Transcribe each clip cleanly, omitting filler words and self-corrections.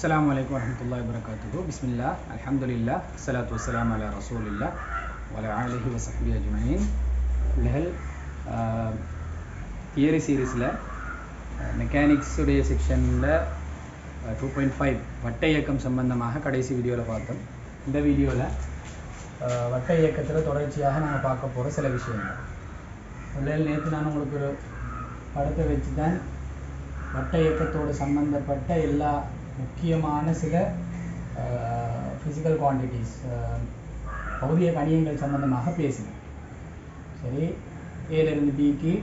Assalamualaikum warahmatullahi wabarakatuh. Bismillah, alhamdulillah, salatu wassalamu ala rasulillah wa ala alihi wa sahbihi ajma'in. பிள்ளைகள் theory சீரீஸில் mechanics உடைய செக்ஷனில் 2.5 வட்ட இயக்கம் சம்பந்தமாக கடைசி வீடியோவில் பார்த்தோம். இந்த வீடியோவில் வட்ட இயக்கத்தில் தொடர்ச்சியாக நாங்கள் பார்க்க போகிற சில விஷயங்கள். பிள்ளைகள் நேற்று நான் உங்களுக்கு ஒரு படத்தை வச்சு தான் வட்ட இயக்கத்தோடு சம்பந்தப்பட்ட எல்லா முக்கியமான சில ஃபிசிக்கல் குவான்டிட்டிஸ் பௌதிக கணியங்கள் சம்பந்தமாக பேசினேன். சரி, ஏலிருந்து பிக்கு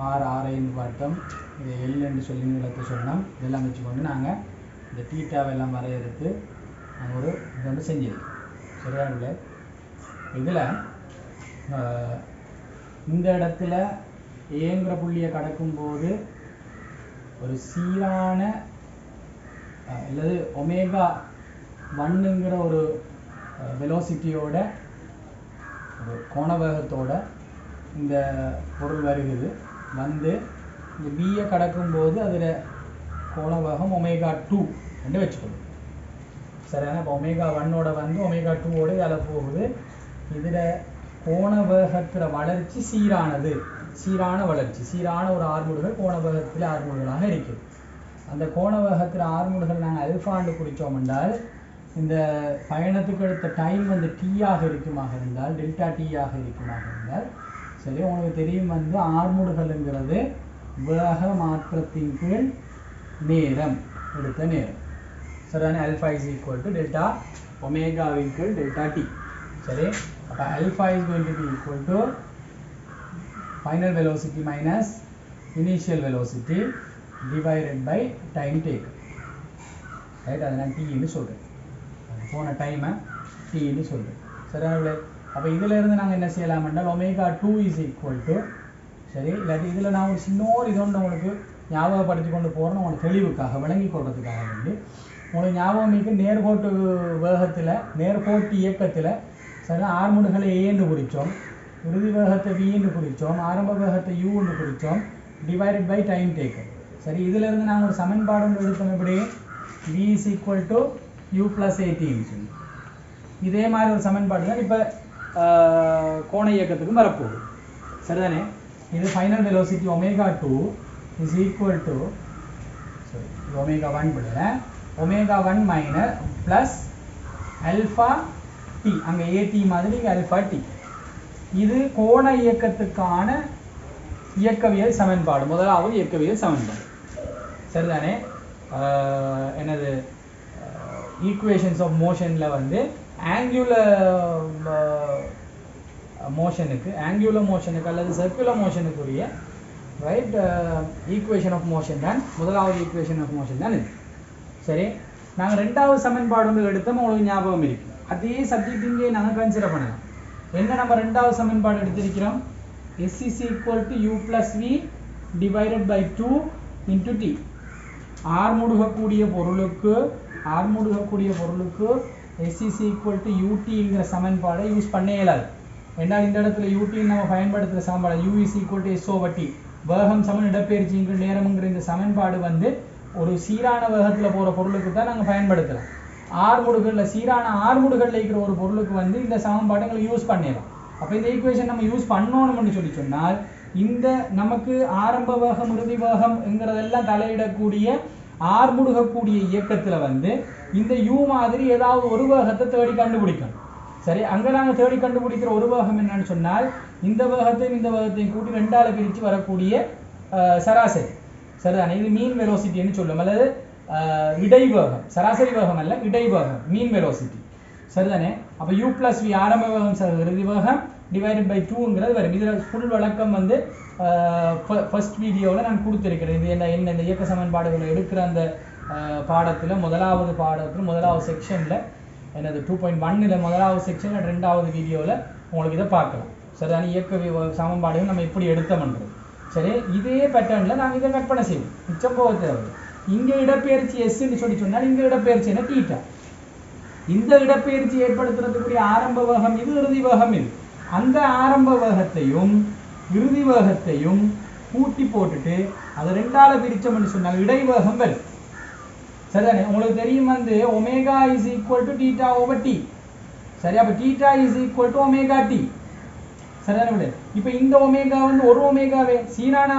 ஆர்ஐன்னு பார்த்தோம். இது எல் என்று சொல்லி நிலத்தை சொன்னோம். இதெல்லாம் வச்சுக்கொண்டு நாங்கள் இந்த தீட்டாவெல்லாம் வரையறுத்து நாங்கள் ஒரு இதொன்று செஞ்சிருக்கோம். சரியான இதில் இந்த இடத்துல ஏங்கிற புள்ளியை கடக்கும்போது ஒரு சீரான அல்லது ஒமேகா 1ங்கிற ஒரு வெலோசிட்டியோட ஒரு கோணவேகத்தோட இந்த பொருள் வருகிறது. வந்து இந்த பியை கடக்கும்போது அதில் கோணவேகம் ஒமேகா 2 என்று வச்சுக்கணும். சரியான இப்போ ஒமேகா 1ஓட வந்து ஒமேகா 2ஓட இதில் போகுது. இதில் கோணவேகத்தில் வளர்ச்சி சீரானது, சீரான வளர்ச்சி, சீரான ஒரு ஆர்முடுகள் கோணவேகத்தில் ஆர்முடுகளாக இருக்குது. அந்த கோணவேகத்தில் ஆர்முடுகள் நாங்கள் அல்ஃபாண்டு குறித்தோம் என்றால் இந்த பயணத்துக்கு எடுத்த டைம் வந்து டீயாக இருக்குமாக இருந்தால், டெல்டா டீயாக இருக்குமாக இருந்தால், சரி உங்களுக்கு தெரியும் வந்து ஆர்முடுகள்ங்கிறது வேக மாற்றத்தின் கீழ் நேரம் எடுத்த நேரம். சரிதானே? Alpha is equal to delta ஒமேகாவின் கீழ் டெல்டா டி. சரி, அப்போ alpha is going to be equal to final velocity minus initial velocity divided by time taken. Right, அதை நான் டீன்னு சொல்கிறேன். போன டைமை டீன்னு சொல்கிறேன். சரியான? அப்போ இதில் இருந்து நாங்கள் என்ன செய்யலாம் என்றால் ஒமேகா 2 இஸ் ஈக்குவல் டு, சரி, இல்லாட்டி இதில் நான் ஒரு சின்ன ஒரு இதோண்டு உங்களுக்கு ஞாபகப்படுத்தி கொண்டு போகிறேன்னு உங்களுக்கு தெளிவுக்காக விளங்கி கொள்றதுக்காக வேண்டி உங்களுக்கு ஞாபகம் மிக்க நேர்கோட்டு வேகத்தில், நேர்கோட்டு இயக்கத்தில் சரி ஆர்முடுகளை ஏன்னு குறித்தோம், இறுதி வேகத்தை வின்னு குறித்தோம், ஆரம்ப வேகத்தை யூன்னு குறித்தோம், டிவைடட் பை டைம் டேக்கன். சரி, இதிலிருந்து நாங்கள் ஒரு சமன்பாடு ஒன்று எடுத்தோம். எப்படி? v is equal to u plus 18 சொல்லி இதே மாதிரி ஒரு சமன்பாடு தான் இப்போ கோண இயக்கத்துக்கும் வரப்போகுது. சரிதானே? இது final velocity omega 2 is equal to, சரி ஒமேகா 1 விட omega 1 minus plus alpha t, அங்கே ஏடி மாதிரி அல்ஃபா டி. இது கோண இயக்கத்துக்கான இயக்கவியல் சமன்பாடு, முதலாவது இயக்கவியல் சமன்பாடு. சரிதானே? என்னது ஈக்குவேஷன்ஸ் ஆஃப் மோஷனில் வந்து ஆங்குலர் மோஷனுக்கு அல்லது சர்க்குலர் மோஷனுக்குரிய ரைட் ஈக்குவேஷன் ஆஃப் மோஷன் தான் முதலாவது ஈக்குவேஷன் ஆஃப் மோஷன் தான் இது. சரி, நாங்கள் ரெண்டாவது சமன்பாடு வந்து எடுத்தோம். உங்களுக்கு ஞாபகம் இருக்கு, அதே சப்ஜெக்ட் இங்கே நாங்கள் கன்சிடர் பண்ணலாம். என்ன நம்ம ரெண்டாவது சமன்பாடு எடுத்திருக்கிறோம்? s is equal to u plus v divided by 2 into t. ஆர்முடுகக்கூடிய பொருளுக்கு s is equal to utங்கிற சமன்பாடை யூஸ் பண்ண இயலாது. ரெண்டாவது இந்த இடத்துல ut நம்ம பயன்படுத்துகிற சமன்பாடு u is equal to s over t, வேகம் சமன் இடப்பெயர்ச்சிங்கிற நேரம்ங்கிற இந்த சமன்பாடு வந்து ஒரு சீரான வேகத்தில் போகிற பொருளுக்கு தான் நாங்கள் பயன்படுத்தலாம். ஆர்முடுகளில் சீரான ஆர்முடுகளில் இருக்கிற ஒரு பொருளுக்கு வந்து இந்த சமன்பாடு எங்களுக்கு யூஸ் பண்ணிடலாம். அப்போ இந்த ஈக்குவேஷன் நம்ம யூஸ் பண்ணணும்னு சொல்லி சொன்னால் இந்த நமக்கு ஆரம்ப வேகம் இறுதி வேகம்ங்கிறதெல்லாம் தலையிடக்கூடிய ஆர்முடுகக்கூடிய இயக்கத்தில் வந்து இந்த யூ மாதிரி ஏதாவது ஒரு வேகத்தை தேடி கண்டுபிடிக்கணும். சரி, அங்கே நாங்கள் தேடி கண்டுபிடிக்கிற ஒரு வேகம் என்னன்னு சொன்னால் இந்த வேகத்தையும் கூட்டி 2ஆல் பிரித்து வரக்கூடிய சராசரி. சரிதானே? இது மீன் வெலோசிட்டின்னு சொல்லுவோம், அல்லது இடைவேகம், சராசரி வேகம் அல்ல, இடைவேகம், மீன் வெலோசிட்டி. சரிதானே? அப்போ u plus v ஆரம்ப வேகம் இறுதி வேகம் டிவைடட் பை 2ங்கிறது வரும். இதில் ஃபுல் விளக்கம் வந்து ஃபர்ஸ்ட் வீடியோவில் நான் கொடுத்துருக்கிறேன். இது என்ன இந்த இயக்க சமன்பாடுகளை எடுக்கிற அந்த முதலாவது செக்ஷனில் என்னது 2.1 முதலாவது செக்ஷனில் ரெண்டாவது வீடியோவில் உங்களுக்கு இதை பார்க்கலாம். சரிதானே? இயக்க சமன்பாடுகள் நம்ம எப்படி எடுத்தோம்ன்றது. சரி, இதே பேட்டர்னில் நாங்கள் இதை கற்பனை செய்வோம், மிச்சம் போக தேவை. இங்கே இடப்பெயர்ச்சி எஸ்ன்னு சொன்னால் இங்கே இடப்பெயர்ச்சி என்ன தீட்டா. இந்த இடப்பெயர்ச்சி ஏற்படுத்துறதுக்குரிய ஆரம்ப வேகம் இது, இறுதி வேகம் இது. அந்த ஆரம்ப வேகத்தையும் இறுதி வேகத்தையும் கூட்டி போட்டுட்டு அதை ரெண்டால பிரிச்சோம்னு சொன்னால் இடைவேகம் வரும். சரிதானே? உங்களுக்கு தெரியும் வந்து omega is equal to theta over t. சரி, அப்ப theta is equal to omega t. சரிதானே? இப்ப இந்த ஒமேகா வந்து ஒரு ஒமேகாவே சீரான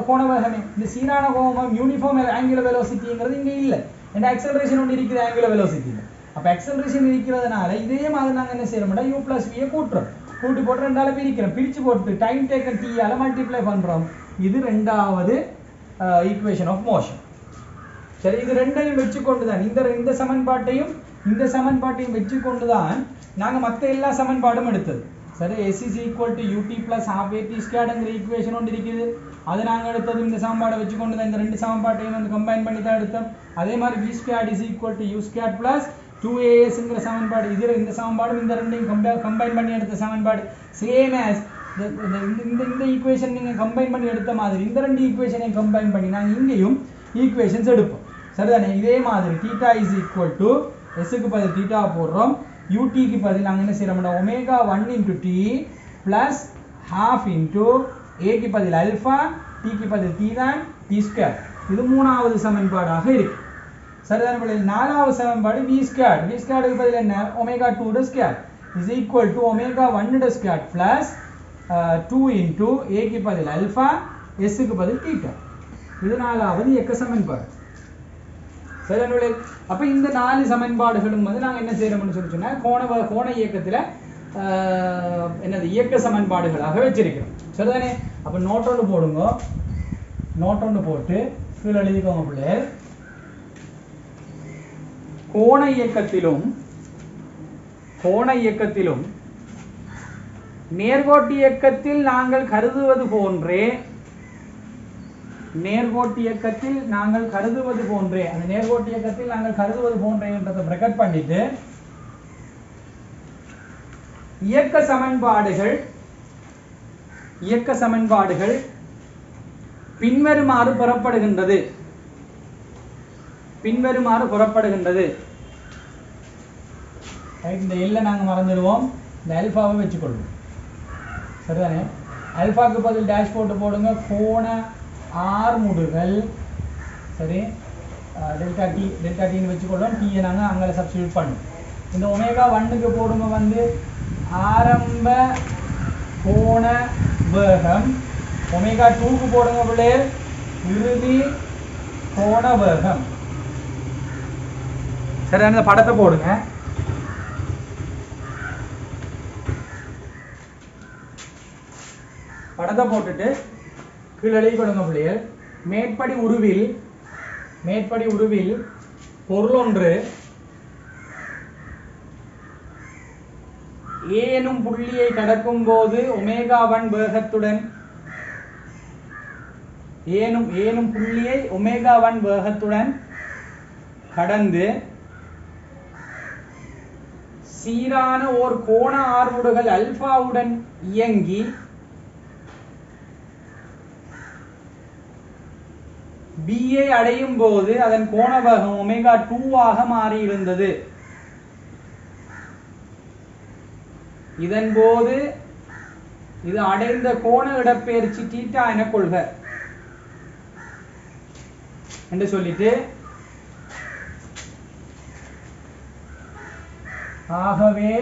கோண வேகமே. இந்த சீரான கோணம் யூனிஃபார்ம் ஆங்குலர் வெலோசிட்டிங்கிறது இங்க இல்ல. இந்த ஆக்சலரேஷன் ஒன்று இருக்குது ஆங்குலர் வெலோசிட்டியில. அப்ப ஆக்சலரேஷன் இருக்கிறதுனால இதே மாதிரி நாங்க என்ன செய்யறோம்னா u plus v கூட்டுறோம். கூட்டி போட்டு ரெண்டால பிரிக்கிறோம். பிரிச்சு போட்டு டைம் டேக்கன் t ஆல மல்டிப்ளை பண்றோம். இது ரெண்டாவது ஈக்குவேஷன் ஆஃப் மோஷன். சரி, இது ரெண்டையும் வெச்சுக்கொண்டு தான் இந்த சமன்பாட்டையும் வெச்சுக்கொண்டு தான் நாங்க மத்த எல்லா சமன்பாடும் எடுத்தது. சரி, s is equal to ut plus half at squared என்கிற ஈக்குவேஷன் ஒன்று இருக்குது. அது நாங்க எடுத்தது இந்த சமன்பாடை வெச்சுக்கொண்டு தான் இந்த ரெண்டு சமன்பாட்டையும் வந்து கம்பைன் பண்ணி தான் எடுத்தோம். அதே மாதிரி v squared is equal to u squared plus 2as என்கிற சமன்பாடு, இது இந்த சமன்பாடும் இந்த ரெண்டையும் கம்பைன் பண்ணி எடுத்த சமன்பாடு. சேம் as இந்த ஈக்குவேஷன் நீங்க கம்பைன் பண்ணி எடுத்த மாதிரி இந்த ரெண்டு ஈக்குவேஷனையும் கம்பைன் பண்ணி நாங்க இங்கேயும் ஈக்குவேஷன்ஸ் எடுப்போம். சரிதானே? இதே மாதிரி θ is equal to s க்கு பதில் θ போடுறோம். ut க்கு பதில் நாங்க என்ன செய்யறோம்னா omega 1 into t plus half into a க்கு பதில் ஆல்பா, t க்கு பதில் t தான் t ஸ்கொயர். இது மூணாவது சமன்பாடாக இருக்கு. சரிதானே? நாலாவது சமன்பாடு v ஸ்கொயர். v ஸ்கொயருக்கு பதில் என்ன? ஒமேகா 2 ட square is equal to omega 1 ட ஸ்கொயர் plus 2 into a க்கு பதில் ஆல்பா, s க்கு பதில் θ. இது நாலாவது இயக்க சமன்பாடு. சரிதானே? அப்ப இந்த நாலு சமன்பாடுகளும் வந்து நாங்க என்ன செய்யறோம்னு சொன்னா கோண இயக்கத்துல என்னது இயக்க சமன்பாடுகளாக வச்சிருக்கிறோம். சரிதானே? அப்ப நோட் ஒன்று போடுங்க. நோட் ஒன்று போட்டு கீழே எழுதிக்கோங்க பிள்ளை. கோண இயக்கத்திலும் நேர்கோட்டு இயக்கத்தில் நாங்கள் கருதுவது போன்றே அந்த நேர்கோட்டு இயக்கத்தில் நாங்கள் கருதுவது போன்றேன்றதை பிரக்கெட் பண்ணிட்டு இயக்க சமன்பாடுகள் பின்வருமாறு புறப்படுகின்றது. இந்த எல்ல நாங்க மறந்துடுவோம். இந்த ஆல்பாவை வச்சுக்கொள்வோம். சரிதானே? ஆல்பாக்கு பதில் டேஷ் போட்டு போடுங்க. கோண ஆர்முடுகள். சரி, டெல்டா டின்னு வச்சுக்கொள்ளும். டீயை நாங்கள் அங்கே சப்ஸ்டியூட் பண்ணுவோம். இந்த ஒமேகா 1க்கு போடுங்க வந்து ஆரம்ப கோண வேகம். ஒமேகா 2க்கு போடுங்க பிள்ளை இறுதி கோண வேகம். சரி, அந்த படத்தை போடுங்க. படத்தை போட்டுட்டு கீழே எழுதி கொடுங்க பிள்ளைகள். மேற்படி உருவில் பொருளொன்று ஏனும் புள்ளியை கடக்கும் போது ஒமேகா 1 வேகத்துடன் ஏனும் புள்ளியை ஒமேகா 1 வேகத்துடன் கடந்து சீரான ஓர் கோண ஆர்முடுகள் அல்பாவுடன் இயங்கி B ஐ அடையும் போது அதன் கோண வேகம் ஒமேகா 2 ஆக மாறி இருந்தது. இதன் போது இது அடைந்த கோண இடப்பெயர்ச்சி தீட்டா என கொள்க என்று சொல்லிட்டு, ஆகவே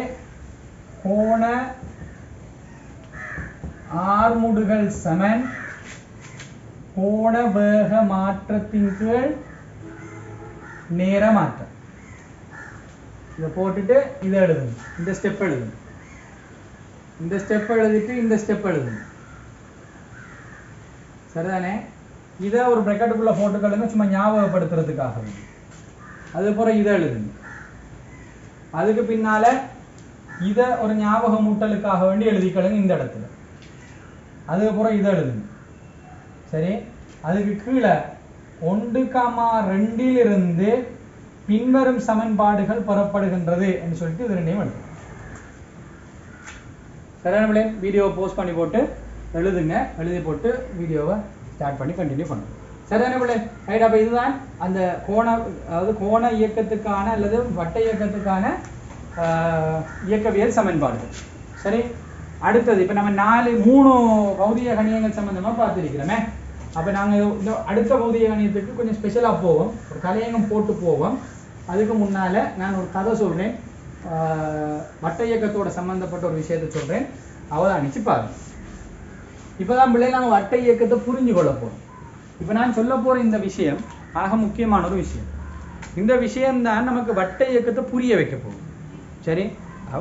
கோண ஆர்முடுகள் சமன் கோண வேக மாற்றத்தின் கீழ் நேர மாற்றம். இதை போட்டுட்டு இதை எழுதுங்க. இந்த ஸ்டெப் எழுதுங்க. இந்த ஸ்டெப் எழுதிட்டு இந்த ஸ்டெப் எழுதுங்க. சரிதானே? இதை ஒரு பிரக்கெட்டுக்குள்ள போட்டுக்கொள்ளுங்க, சும்மா ஞாபகப்படுத்துறதுக்காக. அதுக்கப்புறம் இதை எழுதுங்க. அதுக்கு பின்னால இதை ஒரு ஞாபக மூட்டலுக்காக வேண்டி எழுதிக்கொள்ளுங்க இந்த இடத்துல. அதுக்கப்புறம் இதை எழுதுங்க. சரி, அதுக்கு கீழே 1,2 பின்வரும் சமன்பாடுகள் பெறப்படுகின்றது என்று சொல்லிட்டு இது ரெண்டையும் எழுதுங்க. சரியான வீடியோவை போஸ்ட் பண்ணி போட்டு எழுதுங்க. எழுதி போட்டு வீடியோவை ஸ்டார்ட் பண்ணி கண்டினியூ பண்ணுங்க. சரிதானே பிள்ளை? ரைட். அப்போ இதுதான் அந்த கோண இயக்கத்துக்கான அல்லது வட்ட இயக்கத்துக்கான இயக்கவியல் சமன்பாடுகள். சரி, அடுத்தது இப்போ நம்ம 3 பௌதிக கணியங்கள் சம்பந்தமா பார்த்துருக்கிறோமே. அப்போ நாங்கள் இந்த அடுத்த பௌதிக கணியத்துக்கு கொஞ்சம் ஸ்பெஷலாக போவோம், ஒரு கலையங்கம் போட்டு போவோம். அதுக்கு முன்னால் நான் ஒரு கதை சொல்கிறேன், வட்ட இயக்கத்தோட சம்மந்தப்பட்ட ஒரு விஷயத்தை சொல்கிறேன், அவதானிச்சு பாருங்க. இப்போ தான் பிள்ளை நாங்கள் வட்ட இயக்கத்தை புரிஞ்சு கொள்ள போகிறோம். இப்போ நான் சொல்ல போகிற இந்த விஷயம் ஆக முக்கியமான ஒரு விஷயம். இந்த விஷயம்தான் நமக்கு வட்ட இயக்கத்தை புரிய வைக்க போகும். சரி,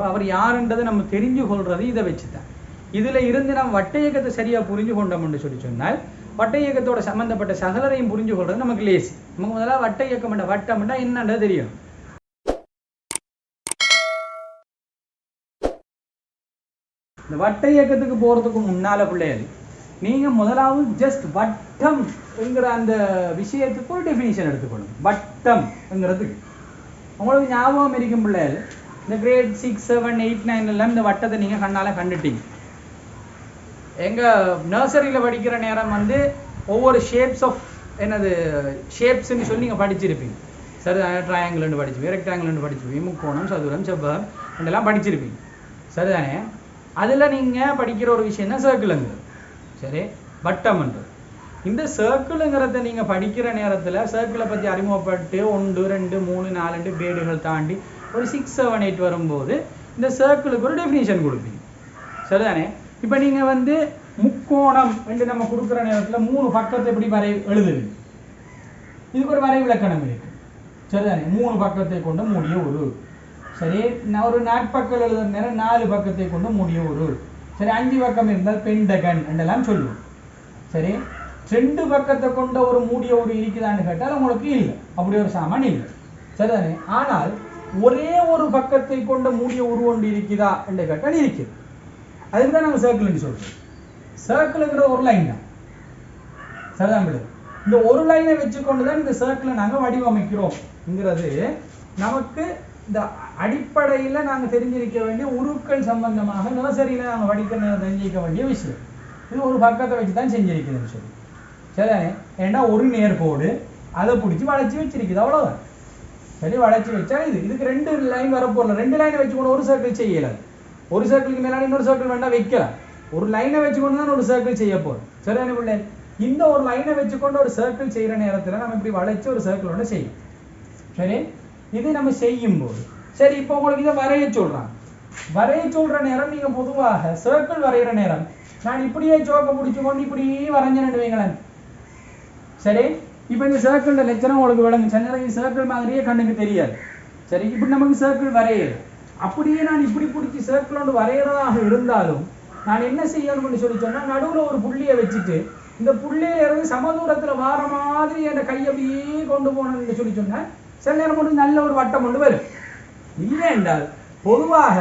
அவர் யாருன்றதை நம்ம தெரிஞ்சு கொள்றது இதை வச்சு தான். இதில் இருந்து நம்ம வட்ட இயக்கத்தை சரியாக புரிஞ்சு கொண்டோம்னு சொன்னால் வட்ட இயக்கத்தோட சம்மந்தப்பட்ட சகலரையும் புரிஞ்சு கொள்றது நமக்கு லேசி. நமக்கு முதல்ல வட்ட இயக்கம் வட்டம்னா என்னன்றது தெரியும். இந்த வட்ட இயக்கத்துக்கு போகிறதுக்கு முன்னால் பிள்ளைகள் நீங்கள் முதலாவது ஜஸ்ட் வட்டம்ங்கிற அந்த விஷயத்துக்கு ஒரு டெஃபினிஷன் எடுத்துக்கணும். வட்டம்ங்கிறதுக்கு உங்களுக்கு ஞாபகம் இருக்கும் பிள்ளைகள், இந்த கிரேட் 6, 7, 8, 9 எல்லாம் இந்த வட்டத்தை நீங்கள் கண்ணால் கண்டுட்டீங்க. எங்கள் நர்சரியில் படிக்கிற நேரம் வந்து ஒவ்வொரு ஷேப்ஸ்ன்னு சொல்லி நீங்கள் படிச்சிருப்பீங்க. சரி, ட்ரையாங்கிள்னு படிச்சுப்பீங்க, ரெக்டாங்கிள்னு படிச்சுப்பீங்க, முக்கோணம், சதுரம், செவ்வகம் இதெல்லாம் படிச்சிருப்பீங்க. சரிதானே? அதில் நீங்கள் படிக்கிற ஒரு விஷயம் தான் சர்க்கிளுங்கிறது. சரி, வட்டம்ன்றது. இந்த சர்க்கிளுங்கிறத நீங்கள் படிக்கிற நேரத்தில் சர்க்கிளை பற்றி அறிமுகப்பட்டு 1, 2, 3, 4 கிரேடுகள் தாண்டி ஒரு 6, 7, 8 வரும்போது இந்த சர்க்கிளுக்கு ஒரு டெஃபினிஷன் கொடுப்பீங்க. சரிதானே? இப்போ நீங்கள் வந்து முக்கோணம் என்று நம்ம கொடுக்குற நேரத்தில் 3 பக்கத்தை எப்படி எழுதுவீங்க? இதுக்கு ஒரு வரை விலக்கணம் இருக்கு. சரிதானே? 3 பக்கத்தை கொண்டு மூடிய ஒரு. சரி, நான் ஒரு நாட்பக்கம் எழுதுற நேரம் 4 பக்கத்தை கொண்டு மூடிய ஒரு. சரி, 5 பக்கம் இருந்தால் பெண்டகன் என்றெல்லாம் சொல்லுவோம். சரி, 2 பக்கத்தை கொண்ட ஒரு மூடிய ஒரு இருக்குதான்னு கேட்டால் உங்களுக்கு இல்லை, அப்படி ஒரு சாமான் இல்லை. சரிதானே? ஆனால் ஒரே ஒரு பக்கத்தை கொண்ட மூடிய உரு ஒன்று இருக்குதா என்று கேட்டால் இருக்குது. அதுக்கு தான் நாங்கள் சர்க்கிள்னு சொல்றோம். சர்க்கிளுங்கிற ஒரு லைன் தான். சரிதான்? இந்த ஒரு லைனை வச்சுக்கொண்டு தான் இந்த சர்க்கிளை நாங்கள் வடிவமைக்கிறோம்ங்கிறது நமக்கு இந்த அடிப்படையில் நாங்கள் தெரிஞ்சிருக்க வேண்டிய உருக்கள் சம்பந்தமாக நர்சரியில் நாங்கள் தெரிஞ்சிக்க வேண்டிய விஷயம். இது ஒரு பக்கத்தை வச்சு தான் செஞ்சிருக்குதுன்னு சொல்லி. சரிதானே? ஏன்னா ஒரு நேர்கோடு அதை பிடிச்சி வளைச்சி வச்சிருக்குது, அவ்வளோதான். சரி, வளைச்சி வச்சா இதுக்கு 2 லைன் வரப்போகல. 2 லைனை வச்சுக்கொண்டு ஒரு சர்க்கிள் செய்யலாம். ஒரு சர்க்கிளுக்கு மேலே இன்னொரு சர்க்கிள் வேண்டாம் வைக்கலாம். ஒரு லைனை வச்சுக்கொண்டு தான் ஒரு சர்க்கிள் செய்ய போகிறோம். சரிதானே பிள்ளை? இந்த ஒரு லைனை வச்சுக்கொண்டு ஒரு சர்க்கிள் செய்கிற நேரத்தில் நம்ம இப்படி வளைச்சு ஒரு சர்க்கிளோட செய்யும். சரி, இது நம்ம செய்யும் போது சரி, இப்போ உங்களுக்கு இதை வரைய சொல்றாங்க. வரைய சொல்ற நேரம் நீங்க பொதுவாக சர்க்கிள் வரைகிற நேரம் நான் இப்படியே சோக்க பிடிச்சுக்கொண்டு இப்படியே வரைஞ்சேன்னு வைங்களேன். சரி, இப்போ இந்த சர்க்கிள் லட்சணம் உங்களுக்கு விளங்கு. சென்னை சர்க்கிள் மாதிரியே கண்ணுக்கு தெரியாது. சரி, இப்படி நமக்கு சர்க்கிள் வரையது. அப்படியே நான் இப்படி பிடிச்சி சர்க்கிளோடு வரைகிறதாக இருந்தாலும் நான் என்ன செய்யணும்னு சொல்லி சொன்னால் நடுவில் ஒரு புள்ளியை வச்சுட்டு இந்த புள்ளியில இருந்து சமதூரத்தில் வார மாதிரி அந்த கையை அப்படியே கொண்டு போனோம்னு சொல்லி சொன்னால் சில நேரம் மட்டும் நல்ல ஒரு வட்டம் கொண்டு வரும். இல்லை என்றால் பொதுவாக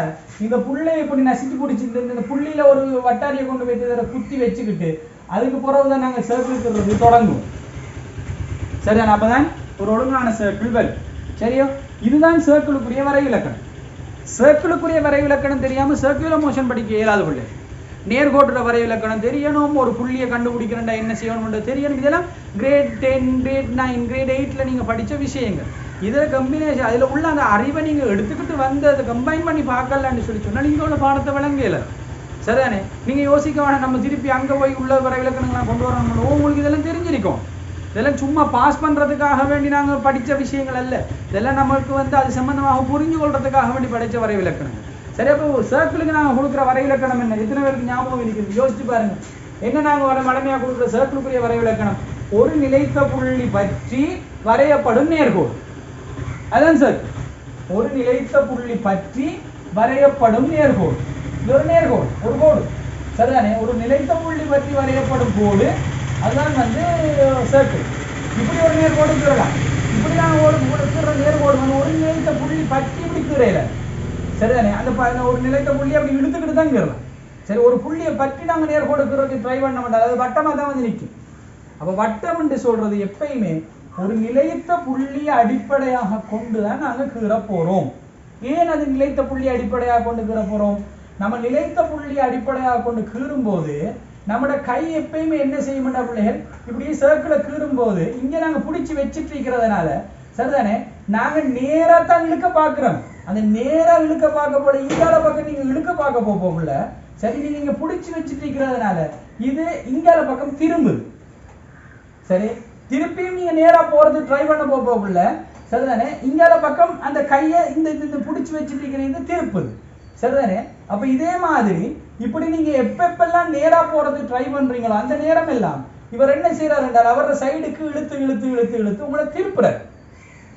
இந்த புள்ளையை இப்படி நசிச்சு பிடிச்சிட்டு இந்த புள்ளியில ஒரு வட்டாரியை கொண்டு போயிட்டு இதை குத்தி வச்சுக்கிட்டு அதுக்கு பிறகுதான் நாங்கள் சர்க்கிள் தொடங்குவோம். சரிதான்? அப்பதான் ஒரு ஒழுங்கான சர்க்கிள் வரும். சரியோ? இதுதான் சர்க்கிளுக்குரிய வரை இலக்கணம். சர்க்கிளுக்குரிய வரை இலக்கணம் தெரியாமல் சர்க்குலர் மோஷன் படிக்க இயலாத பிள்ளை. நேர்கோட்டுற வரை இலக்கணம் தெரியணும், ஒரு புள்ளியை கண்டுபிடிக்கிறேன்டா என்ன செய்யணும்ன்றது தெரியணும். இதெல்லாம் கிரேட் 10, கிரேட் 9, கிரேட் 8ல் நீங்கள் படித்த விஷயங்கள். இதில் கம்பினேஷன் அதில் உள்ள அந்த அறிவை நீங்கள் எடுத்துக்கிட்டு வந்து அதை கம்பைன் பண்ணி பார்க்கலான்னு சொல்லி சொன்னால் நீங்கள் உள்ள பாடத்தை விளங்கல. சரிதானே? நீங்கள் யோசிக்க வேணாம், நம்ம திருப்பி அங்கே போய் உள்ள வரை இலக்கணங்கள்லாம் கொண்டு வரணும். உங்களுக்கு இதெல்லாம் தெரிஞ்சிருக்கும். இதெல்லாம் சும்மா பாஸ் பண்ணுறதுக்காக வேண்டி நாங்கள் படித்த விஷயங்கள் அல்ல. இதெல்லாம் நம்மளுக்கு வந்து அது சம்பந்தமாக புரிஞ்சு கொள்றதுக்காக வேண்டி படித்த வரை இலக்கணம். சரி, அப்போ ஒரு சர்க்கிளுக்கு நாங்கள் கொடுக்குற வரை இலக்கணம் என்ன? எத்தனை பேருக்கு ஞாபகம் இருக்குது? யோசிச்சு பாருங்க. என்ன நாங்கள் மடமையாக கொடுக்குற சர்க்கிளுக்குரிய வரை இலக்கணம்? ஒரு நிலைத்த புள்ளி பற்றி வரையப்படும் நேர்கோடு. அதான் சர்க்கிள். ஒரு நிலைத்த புள்ளி பற்றி வரையப்படும் நேர்கோடு. இது ஒரு நேர்கோடு, ஒரு கோடு. சரிதானே? ஒரு நிலைத்த புள்ளி பற்றி வரையப்படும் கோடு, அதுதான் வந்து சர்க்கிள். இப்படி ஒரு நேர்கோடு கீறலாம். இப்படி நாங்கள் கீற நேர்கோடு வந்து ஒரு நிலைத்த புள்ளி பற்றி இப்படி கீரையில. சரிதானே? அந்த ஒரு நிலைத்த புள்ளி அப்படி இழுத்துக்கிட்டு தான் கீறலாம். சரி, ஒரு புள்ளியை பற்றி நாங்கள் நேர்கோடு கீறதுக்கு ட்ரை பண்ண மாட்டோம். அதாவது வட்டமாக தான் வந்து நிற்கும். அப்போ வட்டம் என்று சொல்றது எப்பயுமே ஒரு நிலைத்த புள்ளியை அடிப்படையாக கொண்டு தான் நாங்கள் கீற போறோம். ஏன் அது நிலைத்த புள்ளி அடிப்படையாக கொண்டு கீற போறோம்? நம்ம நிலைத்த புள்ளி அடிப்படையாக கொண்டு கீறும் போது நம்மளோட கை எப்பயுமே என்ன செய்யும்டா பிள்ளைகள், இப்படி சர்க்கிளை கீறும் போது இங்கே நாங்கள் பிடிச்சி வச்சுட்டு இருக்கிறதுனால சரிதானே நாங்கள் நேராக தான் இழுக்க பார்க்குறோம். அந்த நேராக இழுக்க பார்க்க போல இங்கால பக்கம் நீங்கள் இழுக்க பார்க்க போகல சரி, நீங்க இங்க புடிச்சு வச்சுட்டு இருக்கிறதுனால இது இங்கால பக்கம் திரும்புது. சரி, திருப்பியும் நீங்க நேரா போறது ட்ரை பண்ண போகல, சரிதானே? இங்கால பக்கம் அந்த கையை இந்த புடிச்சு வச்சுட்டு இருக்கிறது திருப்புது, சரிதானே? அப்ப இதே மாதிரி இப்படி நீங்க எப்பெல்லாம் நேரா போறது ட்ரை பண்றீங்களோ அந்த நேரம் எல்லாம் இவர் என்ன செய்யறாரு என்றால் அவரோட சைடுக்கு இழுத்து இழுத்து இழுத்து இழுத்து உங்களை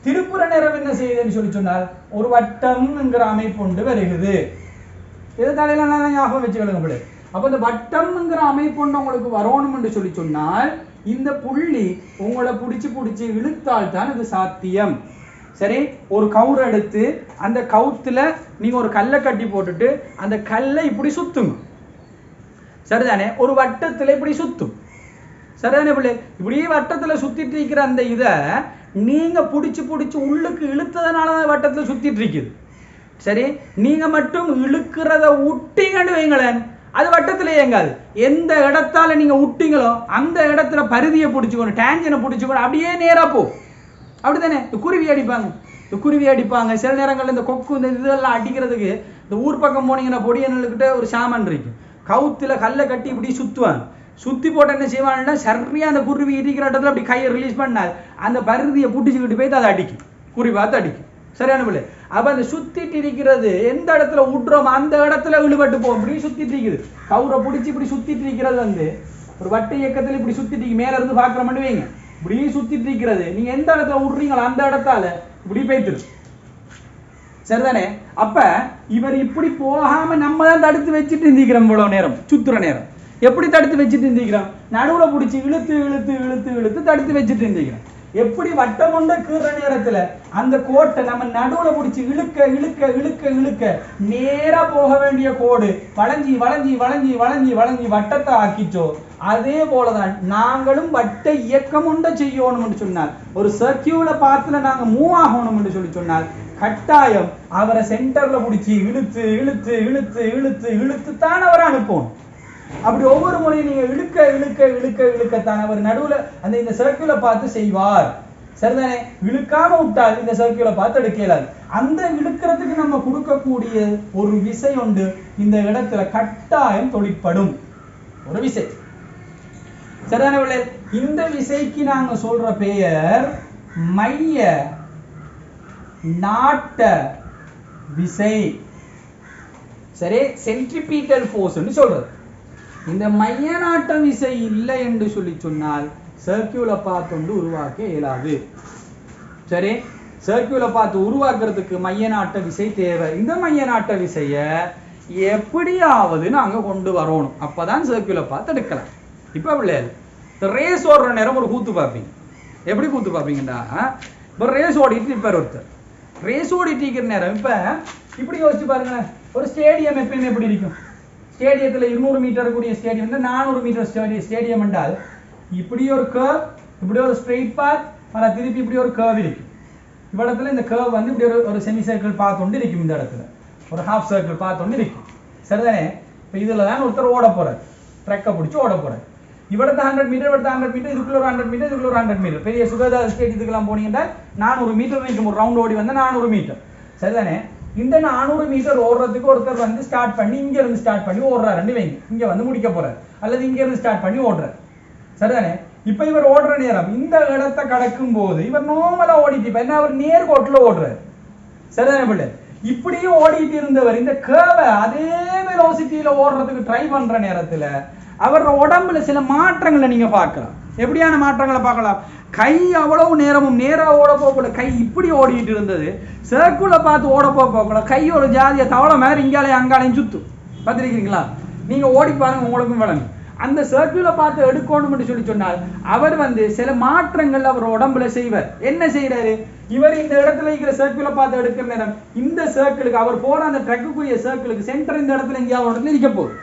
திருப்புற நேரம் என்ன செய்யுதுன்னு சொல்லி சொன்னால் ஒரு வட்டம்ங்கிற அமைப்பு கொண்டு வருகிறது. இதை தலையில நான் ஞாபகம் வச்சுக்கொள்ளுங்க. அப்ப இந்த வட்டம்ங்கிற அமைப்பு கொண்டு உங்களுக்கு வரணும் என்று சொல்லி சொன்னால் இந்த புள்ளி உங்களை புடிச்சு இழுத்தால் தான் இது சாத்தியம். சரி, ஒரு கவுரை எடுத்து அந்த கவுத்துல நீங்க ஒரு கல்லை கட்டி போட்டுட்டு அந்த கல்லை இப்படி சுத்துங்க, சரிதானே? ஒரு வட்டத்துல இப்படி சுத்தும், சரிதானே பிள்ளை? இப்படி வட்டத்துல சுத்திட்டு இருக்கிற அந்த இதை நீங்க புடிச்சு உள்ளுக்கு இழுத்ததுனாலதான் வட்டத்துல சுத்திட்டு இருக்குது. சரி, நீங்க மட்டும் இழுக்கிறத விட்டீங்கன்னு வைங்களேன், அது வட்டத்துல இயங்காது. எந்த இடத்தால நீங்க விட்டீங்களோ அந்த இடத்துல பருதியை பிடிச்சுக்கணும், டேஞ்சனை பிடிச்சுக்கணும், அப்படியே நேரா போ. அப்படித்தானே? குருவி அடிப்பாங்க சில நேரங்கள்ல. இந்த கொக்கு இந்த இதெல்லாம் அடிக்கிறதுக்கு இந்த ஊர் பக்கம் போனீங்கன்னா பொடியனுக்கிட்ட ஒரு சாமான் இருக்கு, கவுத்துல கல்லை கட்டி இப்படி சுத்துவாங்க. சுத்தி போட்டு என்ன செய்வாங்கன்னா சரியா அந்த குருவி இடிக்கிற இடத்துல அப்படி கையை ரிலீஸ் பண்ணால் அந்த பருதியை புடிச்சுக்கிட்டு போய் அதை அடிக்கும், குறி பார்த்து அடிக்கும், சரியான பிள்ளை? அப்ப அந்த சுத்திட்டு இருக்கிறது எந்த இடத்துல விட்றோம் அந்த இடத்துல இழுபட்டு போகும். இப்படி சுத்திட்டு இருக்குது, கவுரை பிடிச்சி இப்படி சுத்திட்டு இருக்கிறது வந்து ஒரு வட்ட இயக்கத்துல இப்படி சுத்திட்டு மேல இருந்து பாக்குற மட்டும் வைங்க, இப்படி சுத்திட்டு இருக்கிறது நீங்க எந்த இடத்துல விடுறீங்களோ அந்த இடத்தால இப்படி போய்த்துடும், சரிதானே? அப்ப இவர் இப்படி போகாம நம்ம தான் தடுத்து வச்சுட்டு இருந்திக்கிறோம். இவ்வளவு நேரம் சுத்துற நேரம் எப்படி தடுத்து வச்சுட்டு இருந்திக்கிறோம்? நடுவுல பிடிச்சி இழுத்து இழுத்து இழுத்து இழுத்து தடுத்து வச்சுட்டு இருந்திக்கிறோம். எப்படி வட்டம் கொண்ட கீற நேரத்துல அந்த கோட்டை நம்ம நடுவுல பிடிச்சி இழுக்க இழுக்க இழுக்க இழுக்க நேரா போக வேண்டிய கோடு வளைஞ்சி வளைஞ்சி வளைஞ்சி வளைஞ்சி வளைஞ்சி வட்டத்தை ஆக்கிச்சோ, அதே போலதான் நாங்களும் வட்ட இயக்கம் உண்ட செய்யணும் என்று சொன்னால், ஒரு சர்க்கியூல பாத்துல நாங்க மூவ் ஆகணும் என்று சொல்லி சொன்னால் கட்டாயம் அவரை சென்டர்ல பிடிச்சி இழுத்து இழுத்து இழுத்து இழுத்து இழுத்து தான் அவரை அனுப்பணும். அப்படி ஒவ்வொரு முறையும் நீங்க இழுக்க இழுக்க இழுக்க இழுக்கத்தான் அவர் நடுவுல அந்த இந்த சர்க்கியூலை பார்த்து செய்வார், சரிதானே? இழுக்காம விட்டால் இந்த சர்க்கியூலை பார்த்து எடுக்கலாது. அந்த இழுக்கிறதுக்கு நம்ம கொடுக்கக்கூடிய ஒரு விசை உண்டு, இந்த இடத்துல கட்டாயம் தொழிற்படும் ஒரு விசை, சரிதானே? இந்த விசைக்கு நாங்க சொல்ற பெயர் மைய நாட்ட விசை. சரி, சென்ட்ரிபீட்டல் ஃபோர்ஸ் சொல்றது. இந்த மைய நாட்ட விசை இல்லை என்று சொல்லி சொன்னால் சர்க்கியூலை பார்த்து உருவாக்க இயலாது. சரி, சர்க்கியூலை பார்த்து உருவாக்குறதுக்கு மைய நாட்ட விசை தேவை. இந்த மைய நாட்ட விசைய எப்படியாவது நாங்க கொண்டு வரணும், அப்பதான் சர்க்கியூலை பார்த்து எடுக்கலாம். இப்ப பிள்ளைகள் ரேஸ் ஓடுற நேரம் ஒரு கூத்து பார்ப்பீங்க. எப்படி கூத்து பார்ப்பீங்கடா? இப்ப ரேஸ் ஓடிட்டு இருப்பார் ஒருத்தர், ரேஸ் ஓடிட்டு இருக்கிற நேரம் இப்ப இப்படி யோசிச்சு பாருங்க, ஒரு ஸ்டேடியம் எப்பயுமே எப்படி இருக்கும்? ஸ்டேடியத்துல 200 மீட்டர் கூடிய ஸ்டேடியம் 400 மீட்டர் ஸ்டேடியம் என்றால் இப்படி ஒரு கர்வ், இப்படி ஒரு ஸ்ட்ரெயிட் பாத், திருப்பி இப்படி ஒரு கர்வ் இருக்கு. இவ்விடத்துல இந்த கர்வ் வந்து இப்படி ஒரு செமி சர்க்கிள் பார்த்து இருக்கும், இந்த இடத்துல ஒரு ஹாஃப் சர்க்கிள் பார்த்து இருக்கும், சரிதானே? இப்ப இதுல தான் ஒருத்தர் ஓட போறார், ட்ரக்கை பிடிச்சி ஓட போறார். இவ்விடத்த 100 மீட்டர், இவ்விடத்த 100 மீட்டர், இதுக்குள்ள ஒரு 100 மீட்டர், இதுக்குள்ள ஒரு 100 மீட்டர். பெரிய சுகதா ஸ்டேடியத்துக்கெல்லாம் போனீங்கன்னா 400 மீட்டர் இருக்கும், ஒரு ரவுண்ட் ஓடி வந்து 400 மீட்டர், சரிதானே? இந்த 400 மீட்டர் ஓடுறதுக்கு ஒருத்தர் வந்து ஸ்டார்ட் பண்ணி இங்க இருந்து ஸ்டார்ட் பண்ணி ஓடுறாருன்னு வைங்க, இங்க வந்து முடிக்க போறாரு, அல்லது இங்க இருந்து ஸ்டார்ட் பண்ணி ஓடுறாரு, சரிதானே? இப்ப இவர் ஓடுற நேரம் இந்த இடத்தை கடக்கும் போது இவர் நார்மலா ஓடிட்டு என்ன அவர் நேர்கோட்டுல ஓடுறாரு, சரிதானே பிள்ளை? இப்படியே ஓடிட்டு இருந்தவர் இந்த கர்வை அதே வெலோசிட்டியில ஓடுறதுக்கு ட்ரை பண்ற நேரத்துல அவரோட உடம்புல சில மாற்றங்களை நீங்க பார்க்கலாம். எப்படியான மாற்றங்களை பார்க்கலாம்? கை அவ்வளவு நேரமும் நேரா ஓட போகல, கை இப்படி ஓடிட்டு இருந்தது, சர்க்குல பார்த்து ஓட போகல கை ஒரு ஜாதிய தவளை மாதிரி இங்காலையும் அங்காலையும் சுத்தும். பார்த்துருக்கீங்களா? நீங்க ஓடி பாருங்க, உங்களுக்கும் விளங்கும். அந்த சர்க்குல பார்த்து எடுக்கணும்னு சொல்லி சொன்னால் அவர் வந்து சில மாற்றங்கள் அவர் உடம்புல செய்வார். என்ன செய்யறாரு? இவர் இந்த இடத்துல இருக்கிற சர்க்குல பார்த்து எடுக்கிற நேரம் இந்த சர்க்கிளுக்கு அவர் போற அந்த ட்ரக்குக்குரிய சர்க்கிளுக்கு சென்டர் இந்த இடத்துல எங்கேயாவது இடத்துல இருக்க போகுது,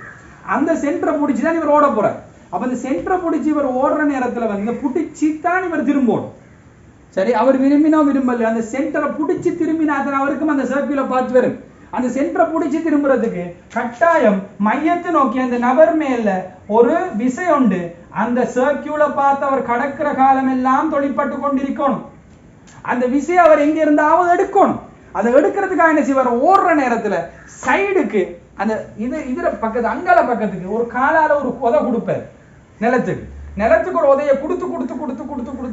அந்த சென்டரை பிடிச்சிதான் இவர் ஓட போறார். அப்ப இந்த சென்டரை பிடிச்சி இவர் ஓடுற நேரத்துல வந்து பிடிச்சித்தான் இவர் திரும்பணும். சரி, அவர் விரும்பினா விரும்பல, அந்த சென்டரை பிடிச்சி திரும்பினா அவருக்கும் அந்த சர்க்கியூல பார்த்து வரும். அந்த சென்டரை பிடிச்சி திரும்புறதுக்கு கட்டாயம் மையத்தை நோக்கி அந்த நபர் மேல ஒரு விசை உண்டு. அந்த சர்க்கியூல பார்த்து அவர் கடக்கிற காலம் எல்லாம் தொழிற்பட்டு கொண்டிருக்கணும். அந்த விசை அவர் எங்க இருந்தாவது எடுக்கணும். அதை எடுக்கிறதுக்காக என்ன செய்வார்? ஓடுற நேரத்துல சைடுக்கு அந்த இதுல பக்கத்து அங்கால பக்கத்துக்கு ஒரு காலால ஒரு உதை கொடுப்பார் நிலத்துக்கு ஒரு உதையை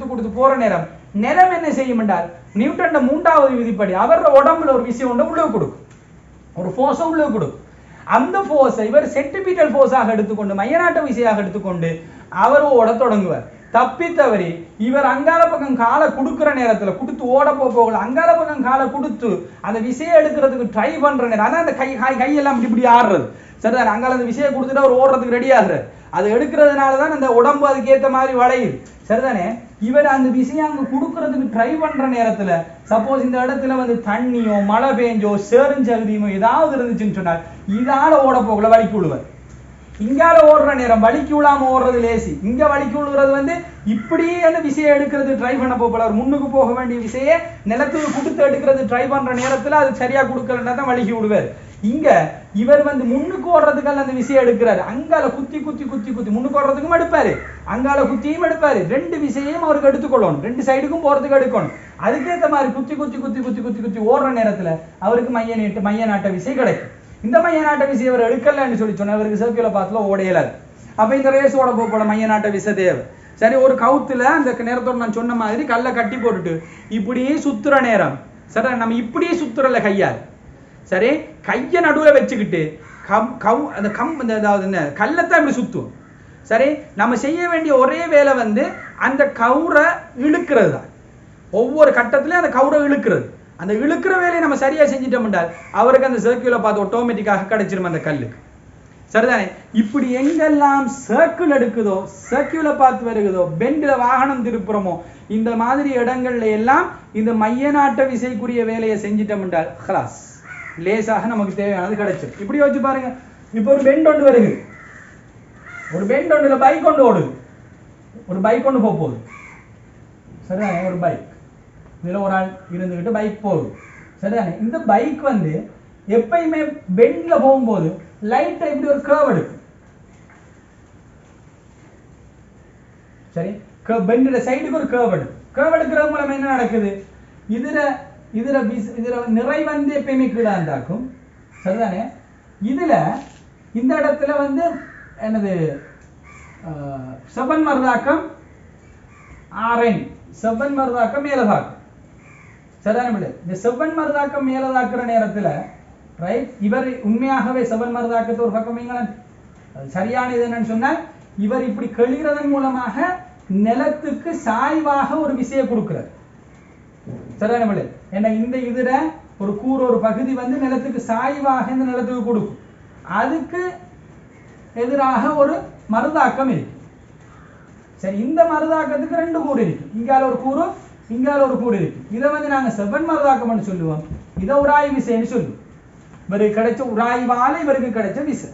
கொடுத்து போற நேரம் நிலம் என்ன செய்யும் என்றால் நியூட்டன் 3வது விதிப்படி அவரோட உடம்புல ஒரு விஷயம் உண்டு உள்ள கொடுக்கும், ஒரு ஃபோர்ஸை உள்ள கொடுக்கும். அந்த ஃபோர்ஸை இவர் சென்டிமீட்டர் ஃபோர்ஸாக எடுத்துக்கொண்டு மையநாட்ட விசையாக எடுத்துக்கொண்டு அவர் ஓட தொடங்குவார். தப்பித்தவரி இவர் அங்கால பக்கம் காலை கொடுக்குற நேரத்தில் கொடுத்து ஓட போகல அங்கால பக்கம் காலை கொடுத்து அந்த விசையை எடுக்கிறதுக்கு ட்ரை பண்ற நேரம் அதான் அந்த கையெல்லாம் இப்படி ஆடுறது சரிதான். அங்கால அந்த விசையை கொடுத்துட்டு அவர் ஓடுறதுக்கு ரெடி ஆகுறாரு. அது எடுக்கிறதுனால தான் அந்த உடம்பு அதுக்கு ஏற்ற மாதிரி வளையுது சரிதானே. இவர் அந்த விசையை அங்கே கொடுக்கறதுக்கு ட்ரை பண்ற நேரத்துல சப்போஸ் இந்த இடத்துல வந்து தண்ணியோ மழை பெஞ்சோ சேருஞ்சகுதியுமோ ஏதாவது இருந்துச்சுன்னு சொன்னால் இதால ஓட போகல வலிக்கு விழுவார். இங்கால ஓடுற நேரம் வலிக்கு விழாம ஓடுறது லேசி, இங்க வலிக்கு விழுகிறது வந்து இப்படியே அந்த விசையை எடுக்கிறது ட்ரை பண்ண போகல. முன்னுக்கு போக வேண்டிய விசையை நிலத்துக்கு கொடுத்து எடுக்கிறது ட்ரை பண்ற நேரத்துல அது சரியா கொடுக்கலன்னா தான் வலிக்கு விடுவார். இங்க இவர் வந்து முன்னுக்கு ஓடுறதுக்கால அந்த விசையை எடுக்கிறாரு. அங்கால குத்தி முன்னுக்கு ஓடுறதுக்கும் எடுப்பாரு, அங்கால குத்தியும் எடுப்பாரு. 2 விசையையும் அவருக்கு எடுத்துக்கொள்ளணும், 2 சைடுக்கும் போறதுக்கு எடுக்கணும். அதுக்கேற்ற மாதிரி குத்தி ஓடுற நேரத்துல அவருக்கு மைய நாட்ட விசை கிடைக்கும். இந்த மைய நாட்ட விசை அவர் எடுக்கலன்னு சொன்னா அவருக்கு சர்க்குலர் பாத்துல ஓடையலாது. அப்ப இந்த ரேஸ் ஓட போல மைய நாட்ட விசை தேவை. சரி, ஒரு கவுத்துல அந்த நேரத்தோட நான் சொன்ன மாதிரி கல்லை கட்டி போட்டுட்டு இப்படியே சுத்துற நேரம் சரி, நம்ம இப்படியே சுத்துறல கையால் சரி, கையை நடுவில் வச்சுக்கிட்டு அதாவது கல்லைத்தான் இப்படி சுத்துவோம் சரி. நம்ம செய்ய வேண்டிய ஒரே வேலை வந்து அந்த கவுரை இழுக்கிறது தான். ஒவ்வொரு கட்டத்திலையும் அந்த கவுரை இழுக்கிறது. அந்த இழுக்கிற வேலையை நம்ம சரியா செஞ்சிட்டோம் என்றால் அவருக்கு அந்த சர்க்கியூலை பார்த்து ஆட்டோமேட்டிக்காக கிடைச்சிரும் அந்த கல்லுக்கு சரிதானே. இப்படி எங்கெல்லாம் சர்க்கிள் எடுக்குதோ சர்க்கியூலை பார்த்து வருகுதோ பெண்டில் வாகனம் திருப்புறமோ இந்த மாதிரி இடங்கள்ல எல்லாம் இந்த மைய நாட்ட விசைக்குரிய வேலையை செஞ்சிட்டோம் என்றால் ஹலாஸ் லேசாக நமக்கு தேவையானது கிடைச்சிடும். இப்படி வச்சு பாருங்க. இப்போ ஒரு பெண்ட் ஒன்று வருது, ஒரு பெண்ட் ஒன்றுல பைக் கொண்டு ஓடுது, ஒரு பைக் கொண்டு போகுது சரிதானே. ஒரு பைக் இதுல ஒரு ஆள் இருந்துகிட்டு பைக் போகுது சரிதானே. இந்த பைக் வந்து எப்பயுமே பெண்ட்ல போகும்போது லைட்டை இப்படி ஒரு கர்வ் எடுக்கும் சரி. பெண்டோட சைடுக்கு ஒரு கர்வ் எடுக்கும். கர்வ் எடுக்கிற மூலம் என்ன நடக்குது, இதுல நிறை வந்து எப்பயுமே கீழே இருந்தாக்கும் சரிதானே. இதுல இந்த இடத்துல வந்து என்னது செவ்வன் மருதாக்கம் செவ்வன் மருதாக்கம் மேலதாக்கும் சரிதானே. இந்த செவ்வன் மருதாக்கம் மேலதாக்குற நேரத்துல ரைட் இவர் உண்மையாகவே செவ்வன் மருதாக்கத்தை ஒரு பக்கம் சரியான இது என்னன்னு சொன்னா இவர் இப்படி கெழுகிறதன் மூலமாக நிலத்துக்கு சாய்வாக ஒரு விசையை கொடுக்கிறார் சரிதானே. ஏன்னா இந்த இதுல ஒரு கூறு ஒரு பகுதி வந்து நிலத்துக்கு சாய்வாக இந்த நிலத்துக்கு கொடுக்கும். அதுக்கு எதிராக ஒரு மருதாக்கம் இருக்கு சரி. இந்த மருதாக்கத்துக்கு 2 கூறு இருக்கு, இங்கால ஒரு கூறு இங்கால ஒரு கூறு இருக்கு. இதை வந்து நாங்க செவ்வன் மருதாக்கம்னு சொல்லுவோம், இதை உராய் விசைன்னு சொல்லுவோம். இவருக்கு கிடைச்ச உராய்வால இவருக்கு கிடைச்ச விசை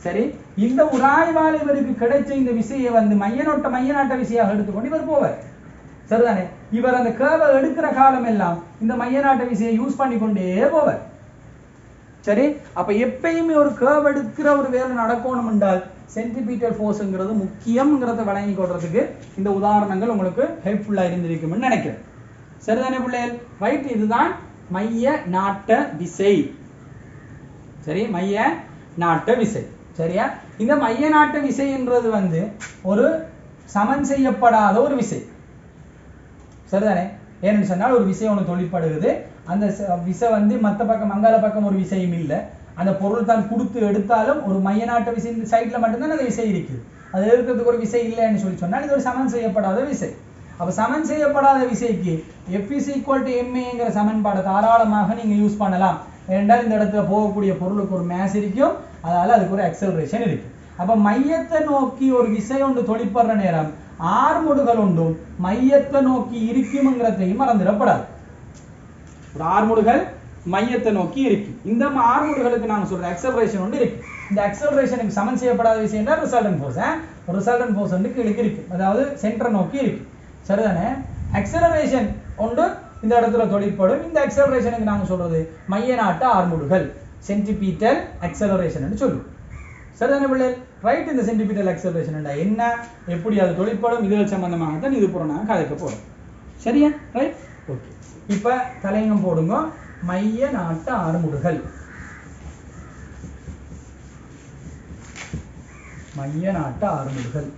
சரி. இந்த உராய்வால இவருக்கு கிடைச்ச இந்த விசையை வந்து மைய நாட்ட விசையாக எடுத்துக்கொண்டு இவர் போவார் சரிதானே. இவர் அந்த கர்வை எடுக்கிற காலம் எல்லாம் இந்த மைய நாட்ட விசையை யூஸ் பண்ணி கொண்டே போவார் சரி. அப்ப எப்பயுமே ஒரு கர்வ் எடுக்கிற ஒரு வேலை நடக்கணும் என்றால் சென்ட்ரிபீட்டல் ஃபோர்ஸ்ங்கிறது முக்கியம்ங்கிறத வழங்கி கொள்றதுக்கு இந்த உதாரணங்கள் உங்களுக்கு ஹெல்ப்ஃபுல்லா இருந்திருக்கும்னு நினைக்கிறேன் சரிதானே பிள்ளைகள். ரைட், இதுதான் மைய நாட்ட விசை சரி. மைய நாட்ட விசை சரியா. இந்த மைய நாட்ட விசைன்றது வந்து ஒரு சமன் செய்யப்படாத ஒரு விசை சரிதானே. ஏன்னு சொன்னால் ஒரு விசை ஒன்று தொழிற்படுகிறது, அந்த விசை வந்து மற்ற பக்கம் அங்கால பக்கம் ஒரு விசையும் இல்லை. அந்த பொருள் தான் கொடுத்து எடுத்தாலும் ஒரு மைய நாட்ட விசை இந்த சைட்ல மட்டும்தான் அந்த விசை இருக்குது. அது இருக்கிறதுக்கு ஒரு விசை இல்லைன்னு சொன்னால் இது ஒரு சமன் செய்யப்படாத விசை. அப்ப சமன் செய்யப்படாத விசைக்கு F = ma சமன்பாடு தாராளமாக நீங்க யூஸ் பண்ணலாம். ஏனென்றால் இந்த இடத்துல போகக்கூடிய பொருளுக்கு ஒரு மாஸ் இருக்கும், அதனால அதுக்கு ஒரு அக்சலரேஷன் இருக்கு. அப்ப மையத்தை நோக்கி ஒரு விசை ஒன்று தொழிற்படுற நேரம் ஆர்முடுகள் உண்டும் மையத்தை நோக்கி இருக்கும்ங்கிறதையும் மறந்துடப்படாது. ஒரு ஆர்முடுகள் மையத்தை நோக்கி இருக்கு. இந்த ஆர்முடுகளுக்கு நாங்க சொல்ற அக்சலரேஷன் ஒன்று இருக்கு. இந்த அக்சலரேஷனுக்கு சமன் செய்யப்படாத விஷயம் என்றால் ரிசல்டன்ட் ஃபோர்ஸ். ரிசல்டன்ட் ஃபோர்ஸ் வந்து கீழே இருக்கு, அதாவது சென்டர் நோக்கி இருக்கு சரிதானே. அக்சலரேஷன் ஒன்று இந்த இடத்துல தொழிற்படும். இந்த அக்சலரேஷனுக்கு நாங்க சொல்றது மைய நாட்ட ஆர்முடுகள் சென்ட்ரிபீட்டல் அக்சலரேஷன் சொல்லுவோம் சரிதானே பிள்ளைகள். ரைட், இந்த சென்ட்ரிபீட்டல் அக்சலரேஷன் என்ன, எப்படி அது தொழிற்படும், இதுகள் சம்பந்தமாக தான் இது பூரா நாங்கள் கதைக்க போறோம் சரியா. Right, okay. இப்ப தலையங்கம் போடுங்க. மைய நாட்ட ஆர்முடுகள் மைய நாட்ட ஆறுமுடுகள்.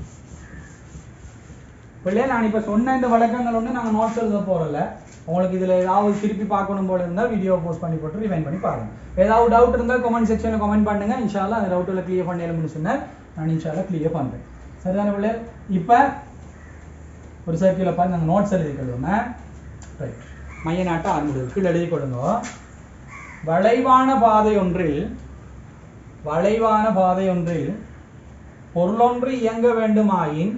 பிள்ளைய நான் இப்ப சொன்ன இந்த வழக்கங்கள் ஒன்று நாங்கள் நோட்ஸ் எழுத போறல. உங்களுக்கு இதுல ஏதாவது திருப்பி பார்க்கணும் போல இருந்தால் வீடியோ போஸ்ட் பண்ணி போட்டு ரிவைண்ட் பண்ணி பாருங்க. ஏதாவது டவுட் இருந்தால் கமெண்ட் செக்ஷன்ல கமெண்ட் பண்ணுங்க. இன்ஷால்லா அந்த டவுட்ல கிளியர் பண்ணணும்னு சொன்னா நான் இன்ஷால்லா கிளியர் பண்றேன். சரிதானே பிள்ளை? இப்ப ஒரு சர்க்கியூல பார்த்து நாங்கள் நோட்ஸ் எழுதிக்கொள்வோம். ரைட். மைய நாட்ட ஆறுமுடுகள் கீழே எழுதி கொடுங்க. வளைவான பாதை ஒன்றில் பொருளொன்று இயங்க வேண்டுமாயின்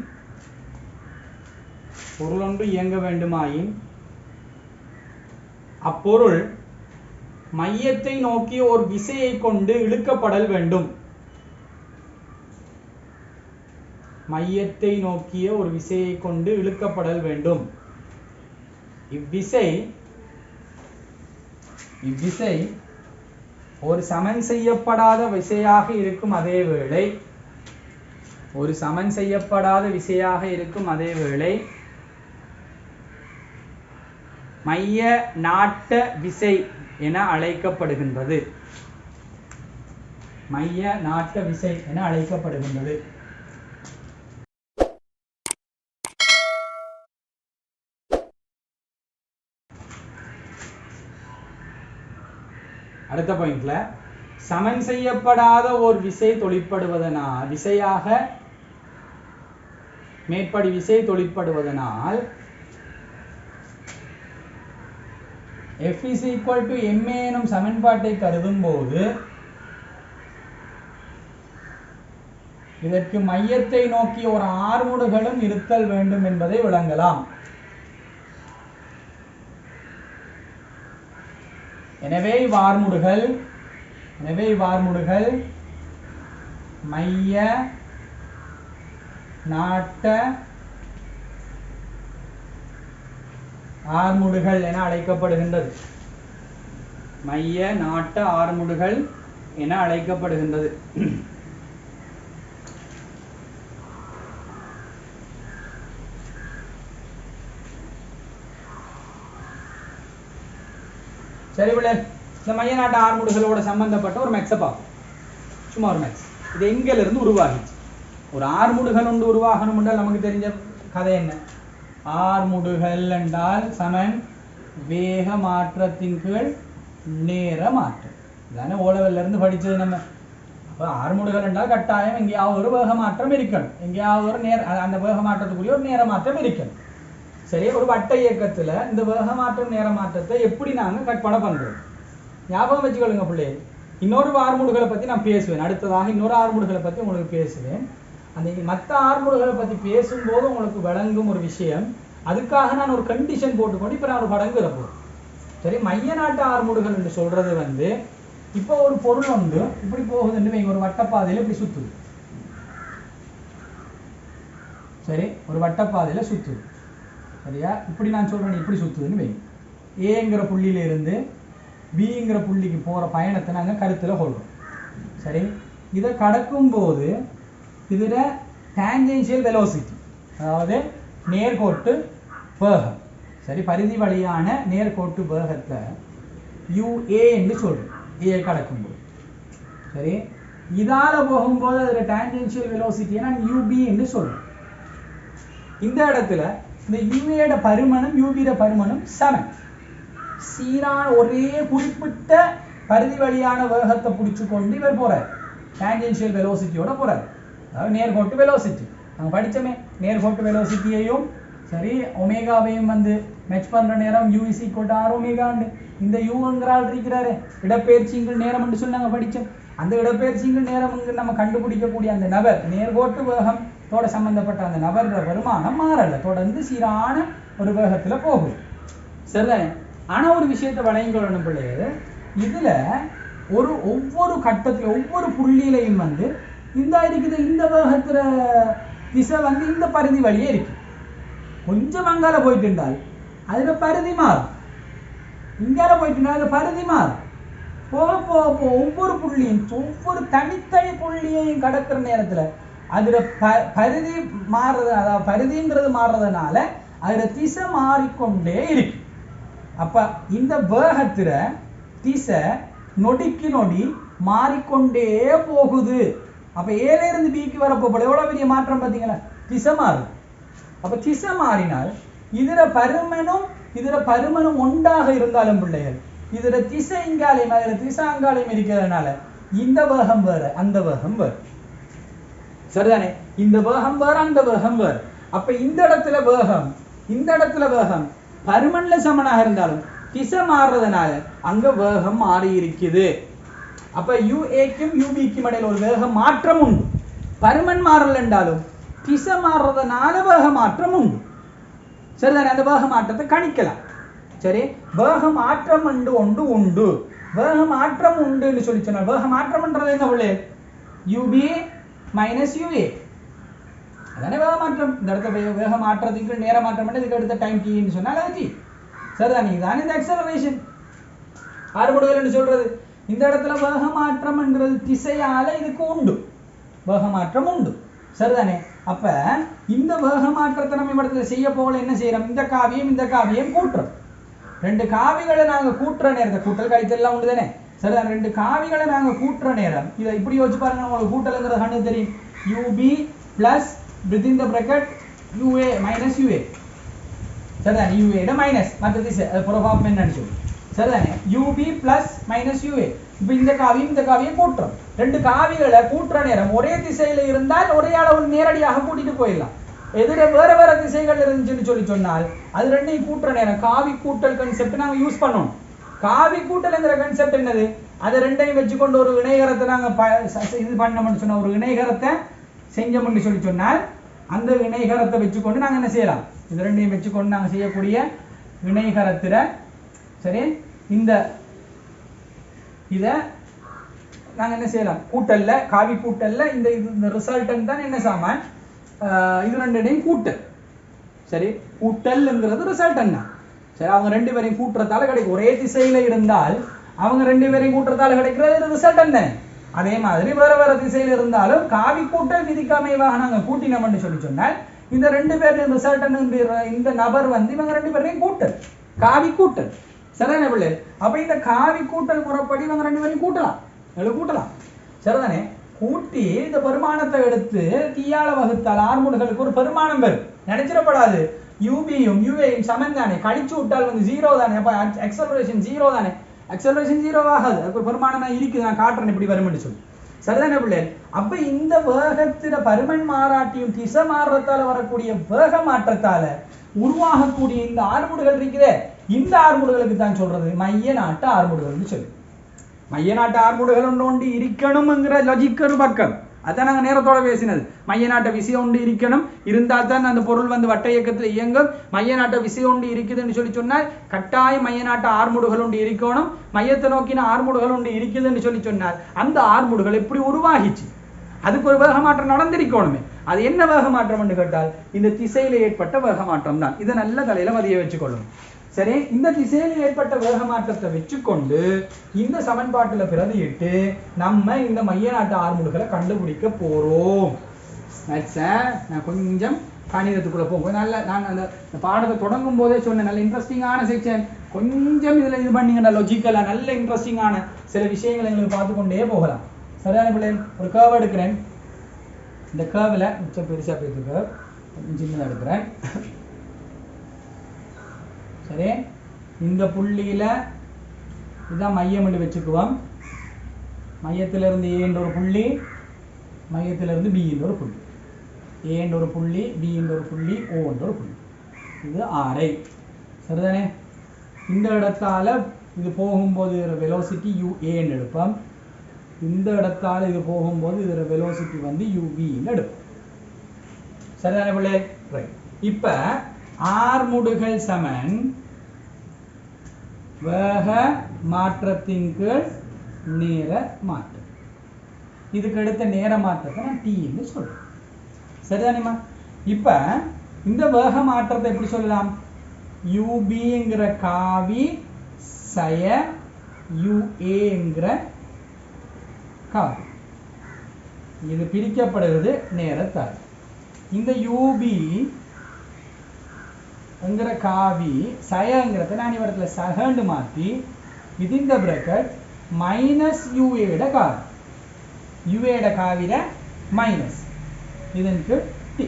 அப்பொருள் மையத்தை நோக்கி ஒரு விசையை கொண்டு இழுக்கப்படல் வேண்டும். மையத்தை நோக்கிய ஒரு விசையை கொண்டு இழுக்கப்படல் வேண்டும். இவ்விசை ஒரு சமன் செய்யப்படாத விசையாக இருக்கும் அதேவேளை மைய நாட்ட விசை என அழைக்கப்படுகின்றது. அடுத்த பாயிண்ட்ல சமன் செய்யப்படாத ஒரு விசை தொழிற்படுவதனால் மேற்படி விசை தொழிற்படுவதனால் F is equal to ma எனும் சமன்பாட்டை கருதும் போது இதற்கு மையத்தை நோக்கி ஒரு ஆர்முடுகளும் இருத்தல் வேண்டும் என்பதை விளங்கலாம். எனவே இவ்வார்முடுகள் மைய நாட்ட ஆர்முடுகள் என அழைக்கப்படுகின்றது. சரி பிள்ளை, இந்த மைய நாட்டு ஆர்முடுகளோட சம்பந்தப்பட்ட ஒரு மேக்ஸை பார்ப்போம். சும்மா ஒரு மேக்ஸ். இது எங்கிலிருந்து உருவாகிச்சு? ஒரு ஆர்முடுகள் ஒன்று உருவாகணும் என்றால் நமக்கு தெரிஞ்ச கதை என்ன? ஆர்முடுகள் என்றால் சமன் வேக மாற்றத்தின் கீழ் நேர மாற்றம். இதானே ஓலவெல்ல இருந்து படிச்சது நம்ம. அப்போ ஆர்முடுகள் என்றால் கட்டாயம் எங்கேயாவது ஒரு வேக மாற்றம் இருக்கணும், எங்கேயாவது ஒரு அந்த வேக மாற்றத்துக்குரிய ஒரு நேர மாற்றம் இருக்கணும். சரி, ஒரு வட்ட இயக்கத்துல இந்த வேக மாற்றம் நேர மாற்றத்தை எப்படி நாங்க கற்பனை பண்றோம்? ஞாபகம் வச்சுக்கொள்ளுங்க பிள்ளை. இன்னொரு ஆர்முடுகளை பத்தி நான் பேசுவேன். அடுத்ததாக இன்னொரு ஆர்முடுகளை பத்தி உங்களுக்கு பேசுவேன். அந்த மற்ற ஆர்முடுகளை பத்தி பேசும்போது உங்களுக்கு விளங்கும் ஒரு விஷயம். அதுக்காக நான் ஒரு கண்டிஷன் போட்டுக்கொண்டு இப்ப நான் ஒரு படம் போறேன். சரி, மைய நாட்டு ஆர்முடுகள் என்று சொல்றது இப்போ ஒரு பொருள் இப்படி போகுதுன்னு ஒரு வட்டப்பாதையில இப்படி சுத்துது. சரி, ஒரு வட்டப்பாதையில சுத்துது. சரியா? இப்படி நான் சொல்றேன், இப்படி சுத்துதுன்னு வைங்க. ஏங்கிற புள்ளியில இருந்து பிங்கிற புள்ளிக்கு போற பயணத்தை நாங்க கருத்துல கொள்றோம். சரி, இதை கடக்கும் போது இதுல டான்ஜென்ஷியல் வெலோசிட்டி, அதாவது நேர்கோட்டு வேகம். சரி, பரிதி வழியான நேர்கோட்டு வேகத்தை UA என்று சொல்றோம். ஏ கடக்கும்போது. சரி, இதால போகும்போது அதுல டான்ஜென்ஷியல் வெலோசிட்டியை நான் UB என்று சொல்றோம். இந்த இடத்துல இந்த UA பருமனும் UB பருமனும் சமன். சீரான ஒரே குறிப்பிட்ட பரிதி வழியான வேகத்தை பிடிச்சு கொண்டு இவர் போறார். டான்ஜென்ஷியல் வெலோசிட்டியோட போறார். அதாவது நேர்கோட்டு வெலோசிட்டி நாங்க படிச்சோமே. நேர்கோட்டு வெலோசிட்டியையும் சரி ஒமேகாவையும் மேட்ச் பண்ற நேரம் U is equal to R omega. இந்த யூங்கிறால் இருக்கிறாரு இடப்பெயர்ச்சிங்கள் நேரம் என்று சொல்லி நாங்க படிச்சோம். அந்த இடப்பெயர்ச்சிங்கள் நேரம் நம்ம கண்டுபிடிக்கக்கூடிய அந்த நபர் நேர்கோட்டு வேகத்தோட சம்பந்தப்பட்ட அந்த நபர் வருமானம் மாறல, தொடர்ந்து சீரான ஒரு வேகத்துல போகும். சரிதானே? ஆனா ஒரு விஷயத்தை வழங்கிக்கொள்ளணும் பிள்ளைகள், இதுல ஒவ்வொரு கட்டத்துல ஒவ்வொரு புள்ளியிலையும் இந்த இருக்குது இந்த வேகத்துல திசை இந்த பரிதி வழியே இருக்கு. கொஞ்சம் அங்கால போயிட்டு இருந்தால் அதுல பரிதி மாறும், இங்கால போயிட்டு இருந்தால் அதுல பரிதி மாறும். போக போக ஒவ்வொரு புள்ளியும் ஒவ்வொரு தனித்தனி புள்ளியையும் கடக்கிற நேரத்துல அதுல பரிதி மாறுறது, அதாவது பரிதிங்கிறது மாறுறதுனால அதுல திசை மாறிக்கொண்டே இருக்கு. அப்ப இந்த வேகத்துல திசை நொடிக்கு நொடி மாறிக்கொண்டே போகுது அப்ப ஏல இருந்து பிக்கு வரப்போ எவ்வளவு பெரிய மாற்றம் பார்த்தீங்களா? திசை மாறும். அப்ப திசை மாறினால் இதர பருமனும் ஒன்றாக இருந்தாலும் பிள்ளைகள் இதர திசை இங்காலையும் அதில் திசை அங்காலையும் இருக்கிறதுனால இந்த வேகம் வேறு அந்த வேகம் வேறு. சரிதானே? இந்த வேகம் வேறு அந்த வேகம் வேறு. அப்ப இந்த இடத்துல வேகம் பருமன்ல சமனாக இருந்தாலும் திசை மாறுறதுனால அங்க வேகம் மாறி இருக்குது. அப்ப யுஏக்கும் யுபிக்கும் இடையில ஒரு வேக மாற்றம் உண்டு. பருமன் மாறல என்றாலும் திசை மாறுறதுனால வேக மாற்றம் உண்டு. சரிதானே? அந்த வேக மாற்றத்தை கணிக்கலாம். சரி, வேக மாற்றம் உண்டு. வேக மாற்றம் உண்டு சொல்லி சொன்னால் வேக மாற்றம்ன்றது என்ன பிள்ளை? UP minus UA. அதானே வேக மாற்றம். இந்த இடத்துல வேக மாற்றத்துக்கு நேர மாற்றம் இதுக்கு அடுத்த டைம் டி சொன்னால் அது டி. சரிதானே? இதுதானே இந்த அக்சலரேஷன் ஆறுமுடுகள் சொல்றது. இந்த இடத்துல வேக மாற்றம்ன்றது திசையால இதுக்கு உண்டு. வேக மாற்றம் உண்டு. சரிதானே? அப்ப இந்த வேக மாற்றத்தை நம்ம இடத்துல செய்ய போல என்ன செய்யறோம்? இந்த காவியம் கூட்டுறோம். ரெண்டு காவிகளை நாங்க கூட்டுற நேரத்தை கூட்டல் கழித்தல் எல்லாம் உண்டு தானே? சரிதான். ரெண்டு காவிகளை நாங்க கூட்டுற நேரம் இதை இப்படி வச்சு பாருங்க. உங்களுக்கு கூட்டல்ங்கிற கண்ணு தெரியும். U B plus within the bracket U A minus U A. சரிதானே? யூஏட மைனஸ் மற்ற திசை அது புறபாபம் என்னன்னு சொல்லி. சரிதானே? U B plus minus U A. இப்ப இந்த காவியம் கூட்டுறோம். ரெண்டு காவிகளை கூட்டுற நேரம் ஒரே திசையில இருந்தால் ஒரே அளவு நேரடியாக கூட்டிட்டு போயிடலாம். எதிர வேற திசைகள் இருந்துச்சுன்னு சொல்லி சொன்னால் அது ரெண்டையும் கூட்டுற நேரம் காவி கூட்டல் கன்செப்ட் நாங்க யூஸ் பண்ணணும். காவி கூட்டல்ங்கிற கன்செப்ட் என்னது? அதை ரெண்டையும் வச்சுக்கொண்டு ஒரு இணைகரத்தை நாங்க இது பண்ணோம்னு சொன்ன ஒரு இணைகரத்தை செஞ்சோம்னு சொல்லி சொன்னால் அந்த இணைகரத்தை வச்சுக்கொண்டு நாங்க என்ன செய்யலாம்? இது ரெண்டையும் வச்சுக்கொண்டு நாங்க செய்யக்கூடிய இணைகரத்துல சரி இந்த இத நாங்க என்ன செய்யலாம்? கூட்டல்ல காவி கூட்டல்ல இந்த ரிசல்டன் தான் என்ன சாமான்? இது ரெண்டையும் கூட்டல். சரி, கூட்டல்ங்கிறது ரிசல்டன் தான். சரி, அவங்க ரெண்டு பேரையும் கூட்டுறதால கிடைக்கும். ஒரே திசையில இருந்தால் அவங்க ரெண்டு பேரையும் கூட்டுறதால கிடைக்கிறது ரிசல்டன் தானே. அதே மாதிரி வேற திசையில இருந்தாலும் காவி கூட்டல் விதிக்கு அமைவாக நாங்க கூட்டினோம்னு சொல்லி சொன்னால் இந்த ரெண்டு பேரையும் ரிசல்டன் இந்த நபர் இவங்க ரெண்டு பேரையும் கூட்டல் காவி கூட்டல். சரிதானே பிள்ளை? அப்ப இந்த காவி கூட்டல் முறைப்படி இவங்க ரெண்டு பேரையும் கூட்டலாம். சரிதானே? கூட்டி இந்த பெருமானத்தை எடுத்து தீயால வகுத்தால் ஆர்முடுகளுக்கு ஒரு பெருமானம் பெறும். நினைச்சிடப்படாது யூபியும் யூஏயும் சமன் தானே. கழிச்சு விட்டால் 0 தானே. அப்ப அக்சலரேஷன் 0 தானே. அக்சலரேஷன் 0 ஆகாது. அதுக்கு ஒரு பெருமானம் இருக்குது. நான் காட்டுறேன் இப்படி வரும்னு சொல்லி. சரிதானே பிள்ளை? அப்ப இந்த வேகத்தில பருமன் மாறாட்டியும் திசை மாறுறதால வரக்கூடிய வேக மாற்றத்தால உருவாகக்கூடிய இந்த ஆர்முடுகள் இருக்குதே, இந்த ஆர்முடுகளுக்கு தான் சொல்றது மைய நாட்டு ஆர்முடுகள்னு சொல்லி. மைய நாட்டு ஆர்முடுகள் ஒன்று இருக்கணும்ங்கிற லாஜிக் ஒரு பக்கம். அதான் நாங்கள் நேரத்தோட பேசினது. மைய நாட்ட விசை ஒன்று இருக்கணும், இருந்தால் தான் அந்த பொருள் வட்ட இயக்கத்தில் இயங்கும். மைய நாட்ட விசை ஒன்று இருக்குதுன்னு சொல்லி சொன்னால் கட்டாயம் மைய நாட்ட ஆர்முடுகள் ஒன்று இருக்கணும். மையத்தை நோக்கின ஆர்முடுகள் ஒன்று இருக்குதுன்னு சொல்லி சொன்னால் அந்த ஆர்முடுகள் எப்படி உருவாகிச்சு? அதுக்கு ஒரு வேக மாற்றம் நடந்திருக்கணுமே. அது என்ன வேக மாற்றம் கேட்டால் இந்த திசையில ஏற்பட்ட வேக மாற்றம் தான். இதை நல்ல தலையில மதிய வச்சுக்கொள்ளணும். சரி, இந்த திசையில் ஏற்பட்ட வேக மாற்றத்தை வச்சுக்கொண்டு இந்த சமன்பாட்டுல பிரதியிட்டு நம்ம இந்த மைய நாட்டு ஆர்முடுகளை கண்டுபிடிக்க போறோம். நான் கொஞ்சம் கணிதத்துக்குள்ள போகும். நல்ல நான் அந்த பாடத்தை தொடங்கும் போதே சொன்னேன், நல்ல இன்ட்ரெஸ்டிங்கான செக்ஷன். கொஞ்சம் இதுல இது பண்ணீங்கன்னா லாஜிக்கலா நல்ல இன்ட்ரெஸ்டிங்கான சில விஷயங்களை எங்களுக்கு பார்த்து கொண்டே போகலாம். சரியான பிள்ளைகள், ஒரு கேர்வ் எடுக்கிறேன். இந்த கேர்வில் மிச்சம் பெருசா போயிட்டு கேர்வ் சின்னதாக எடுக்கிறேன். சரி, இந்த புள்ளியில இதுதான் மையம் என்று வச்சுக்குவோம். மையத்திலிருந்து ஏ என்ற ஒரு புள்ளி, மையத்திலிருந்து பி என்ற ஒரு புள்ளி, ஏ என்ற ஒரு புள்ளி, பி என்ற ஒரு புள்ளி, ஓ என்ற ஒரு புள்ளி. இது ஆரை. சரிதானே? இந்த இடத்தால இது போகும்போது வெலோசிட்டி யூஏ என்று எடுப்போம். இந்த இடத்தால இது போகும்போது இதோட வெலோசிட்டி யூவி எடுப்போம். சரிதானே பிள்ளை? ரைட். இப்ப ஆர்முடுகள் சமன் வேக மாற்றத்தின் கீழ் நேர மாற்றம். இதுக்கு அடுத்த நேர மாற்றத்தை நான் டி என்று சொல்றேன். சரிதானேமா? இப்ப இந்த வேக மாற்றத்தை எப்படி சொல்லலாம்? யூபிங்கிற காவி சய யூஏங்கிற காவி. இது பிரிக்கப்படுகிறது நேரத்தால். இந்த யூபி என்கிற காவி சயங்கிறத நான் இவரத்துல சகண்டு மாற்றி விதின் த பிரக்கெட் மைனஸ் யூஏட காவி. யூஏட காவில மைனஸ் இதன் கீழ் டி.